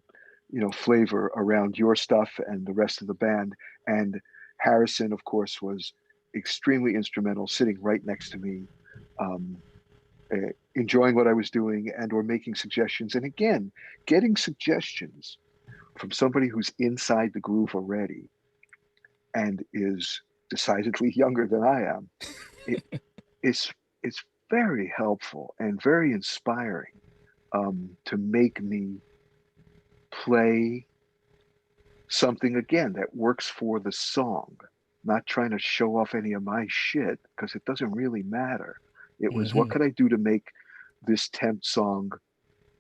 flavor around your stuff and the rest of the band. And Harrison, of course, was extremely instrumental, sitting right next to me, um, enjoying what I was doing and or making suggestions. And again, getting suggestions from somebody who's inside the groove already and is decidedly younger than I am. It, it's very helpful and very inspiring to make me play something again that works for the song, not trying to show off any of my shit because it doesn't really matter. It was what Hmm. could I do to make this Tempt song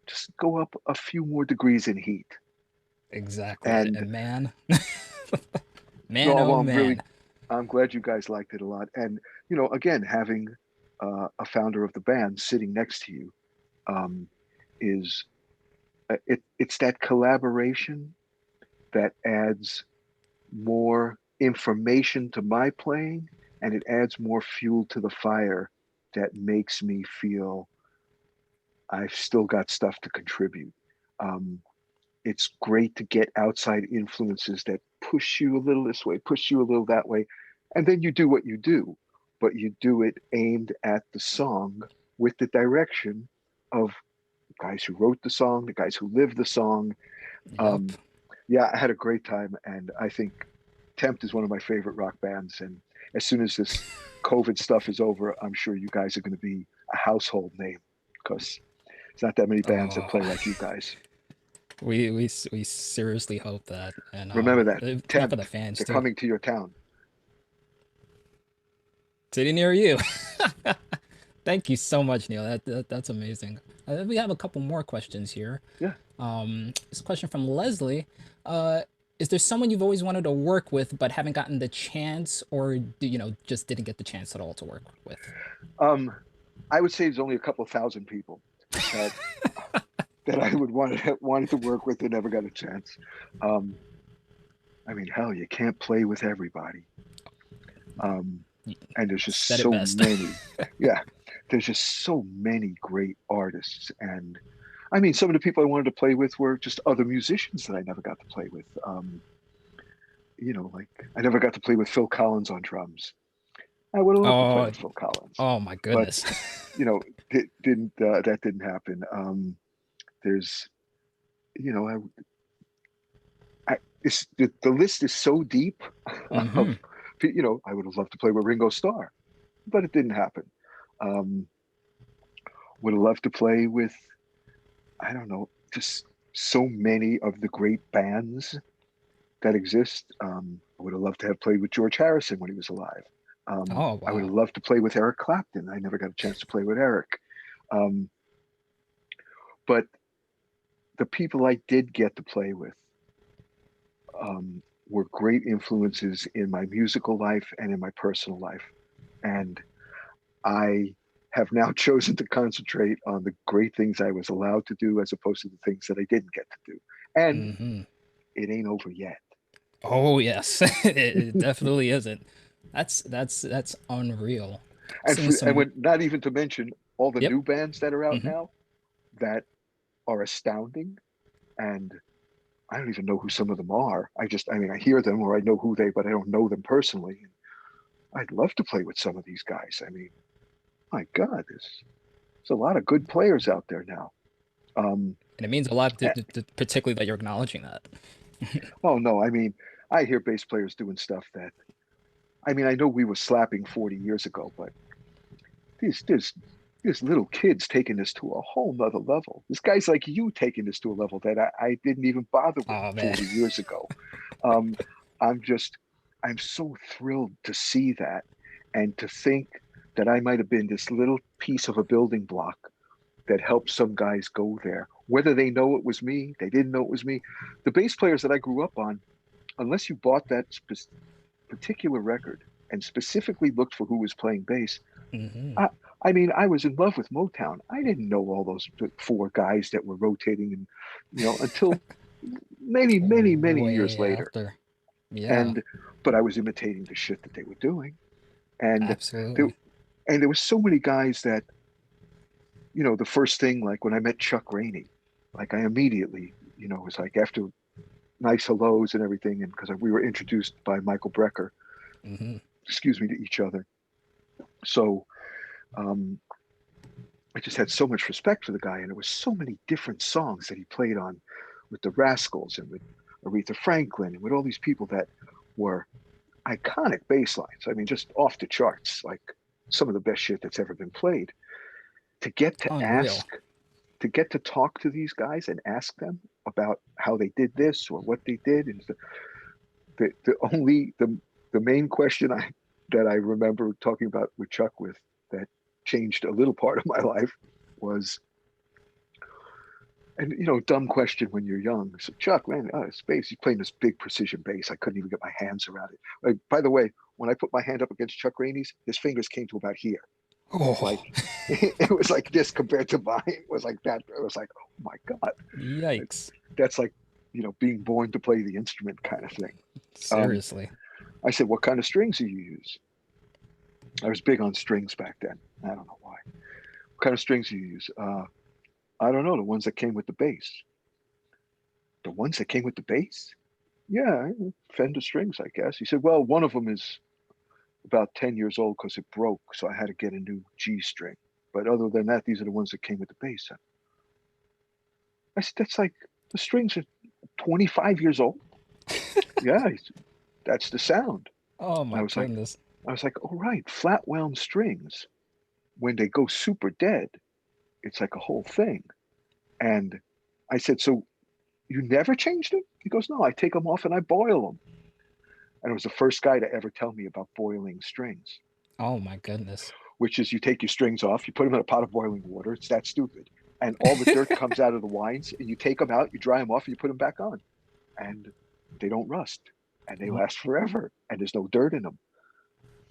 just go up a few more degrees in heat? Exactly. And And man, man, no, oh well, man. I'm glad you guys liked it a lot. And again, having a founder of the band sitting next to you um, is it's that collaboration that adds more information to my playing and it adds more fuel to the fire that makes me feel I've still got stuff to contribute. Um, it's great to get outside influences that push you a little this way, push you a little that way, and then you do what you do, but you do it aimed at the song with the direction of the guys who wrote the song, the guys who lived the song. Yep. Um, yeah, I had a great time, and I think Tempt is one of my favorite rock bands. And as soon as this COVID stuff is over, I'm sure you guys are going to be a household name because there's not that many bands that Oh, play like you guys. we seriously hope that, and Remember that for the Tempt, fans they're too. coming to your town. City near you. Thank you so much, Neil. That's amazing. We have a couple more questions here. Yeah. This question from Leslie. Uh, is there someone you've always wanted to work with but haven't gotten the chance, or just didn't get the chance at all to work with? Um, I would say there's only a couple thousand people that that I would wanted to work with and never got a chance. Um, I mean, hell, you can't play with everybody. And there's just Said it so best. many. Yeah, there's just so many great artists. And I mean, some of the people I wanted to play with were just other musicians that I never got to play with. Like I never got to play with Phil Collins on drums. I would have loved to play Oh, with Phil Collins, oh my but goodness. didn't that didn't happen. There's, you know, the list is so deep Hmm. of, I would have loved to play with Ringo Starr, but it didn't happen. Um, would have loved to play with, I don't know, just so many of the great bands that exist. I would have loved to have played with George Harrison when he was alive. Oh I would wow. have loved to play with Eric Clapton. I never got a chance to play with Eric. Um, but the people I did get to play with were great influences in my musical life and in my personal life. And I have now chosen to concentrate on the great things I was allowed to do as opposed to the things that I didn't get to do. And Hmm. it ain't over yet. Oh yes, it definitely isn't. That's unreal. Seeing And some. when not even to mention all the Yep. new bands that are out Hmm. now that are astounding. And I don't even know who some of them are. I mean, I hear them or I know who they, but I don't know them personally. I'd love to play with some of these guys. I mean, my God, there's a lot of good players out there now. Um, And it means a lot, eh, particularly that you're acknowledging that. oh no, I mean, I hear bass players doing stuff that, I mean, I know we were slapping 40 years ago, but there's there's there's little kids taking this to a whole nother level. There's guys like you taking this to a level that I didn't even bother with Oh man. 40 years ago. Um, I'm just, I'm so thrilled to see that and to think that I might have been this little piece of a building block that helped some guys go there. Whether they know it was me, they didn't know it was me. The bass players that I grew up on, unless you bought that particular record and specifically looked for who was playing bass, Hmm. I, I mean, I was in love with Motown. I didn't know all those four guys that were rotating, and until many, many, many years Way later. after. Yeah, And but I was imitating the shit that they were doing, and there absolutely. and there was so many guys that the first thing, like when I met Chuck Rainey, like I immediately was like after nice hellos and everything, and because we were introduced by Michael Brecker, Hmm. excuse me, to each other. So um, I just had so much respect for the guy, and there was so many different songs that he played on with the Rascals and with Aretha Franklin and with all these people that were iconic bass lines. I mean, just off the charts, like some of the best shit that's ever been played. To get to Unreal. ask, to get to talk to these guys and ask them about how they did this or what they did, and the only the main question that I remember talking about with Chuck with that changed a little part of my life was, and dumb question when you're young. So Chuck, man, bass, he's playing this big precision bass. I couldn't even get my hands around it. Like, by the way, when I put my hand up against Chuck Rainey's, his fingers came to about here. Oh, Like it was like this compared to mine. It was like that. It was like, oh my God. yikes. That's like, being born to play the instrument kind of thing. Um, Seriously. I said, what kind of strings do you use? I was big on strings back then. I don't know why. What kind of strings do you use? I don't know. The ones that came with the bass. The ones that came with the bass? Yeah, Fender strings, I guess. He said, well, one of them is about 10 years old because it broke. So I had to get a new G string. But other than that, these are the ones that came with the bass. I said, that's like the strings are 25 years old. Yeah, that's the sound. Oh I my was like, goodness. all right, flat wound strings, when they go super dead, it's like a whole thing. And I said, so you never changed them? He goes, no, I take them off and I boil them. And it was the first guy to ever tell me about boiling strings, Oh my goodness. which is you take your strings off, you put them in a pot of boiling water. It's that stupid. and all the dirt comes out of the wines, and you take them out, you dry them off, and you put them back on, and they don't rust, and they last forever, and there's no dirt in them.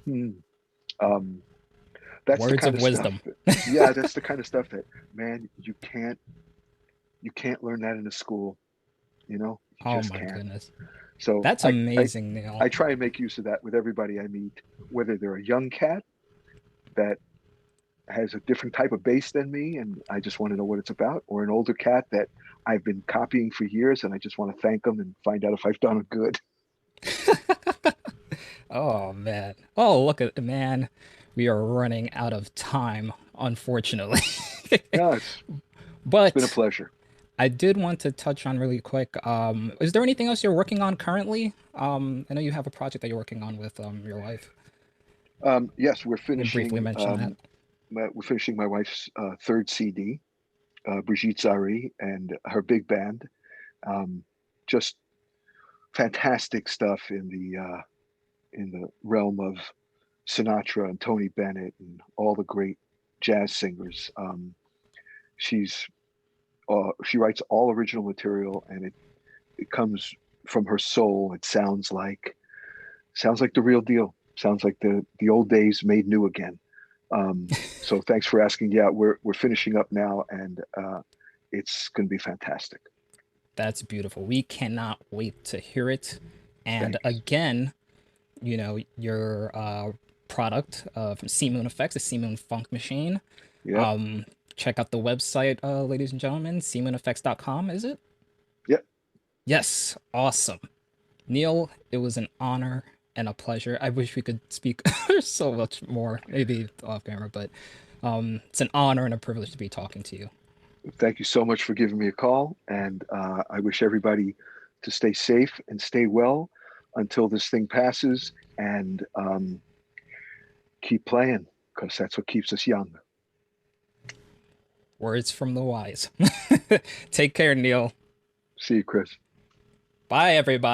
Hmm. Um, that's the Words kind of of stuff. wisdom. Yeah, that's the kind of stuff that, man, you can't learn that in a school. You Oh just my can't. goodness. So That's amazing, Neil. I try and make use of that with everybody I meet, whether they're a young cat that has a different type of bass than me, and I just want to know what it's about, or an older cat that I've been copying for years, and I just want to thank them and find out if I've done it good. Oh man. Oh, look at man. We are running out of time, unfortunately. Yeah, it's been a But pleasure. I did want to touch on really quick. Is there anything else you're working on currently? I know you have a project that you're working on with your wife. Yes, You briefly mentioned that. we're finishing my wife's third CD, Brigitte Zari and her big band. Just fantastic stuff in the realm of Sinatra and Tony Bennett and all the great jazz singers. She's she writes all original material, and it comes from her soul. It sounds like the real deal. Sounds like the old days made new again. So thanks for asking. Yeah, we're finishing up now, and it's going to be fantastic. That's beautiful. We cannot wait to hear it. And Thanks. again, your product from Sea Moon Effects, the Sea Moon Funk Machine. Yep. Um, Check out the website, ladies and gentlemen, seamooneffects.com, is it? Yep. Yes, awesome. Neil, it was an honor and a pleasure. I wish we could speak so much more, maybe off camera, but it's an honor and a privilege to be talking to you. Thank you so much for giving me a call, and I wish everybody to stay safe and stay well until this thing passes, and keep playing because that's what keeps us young. Words from the wise. Take care, Neil. See you, Chris. Bye, everybody.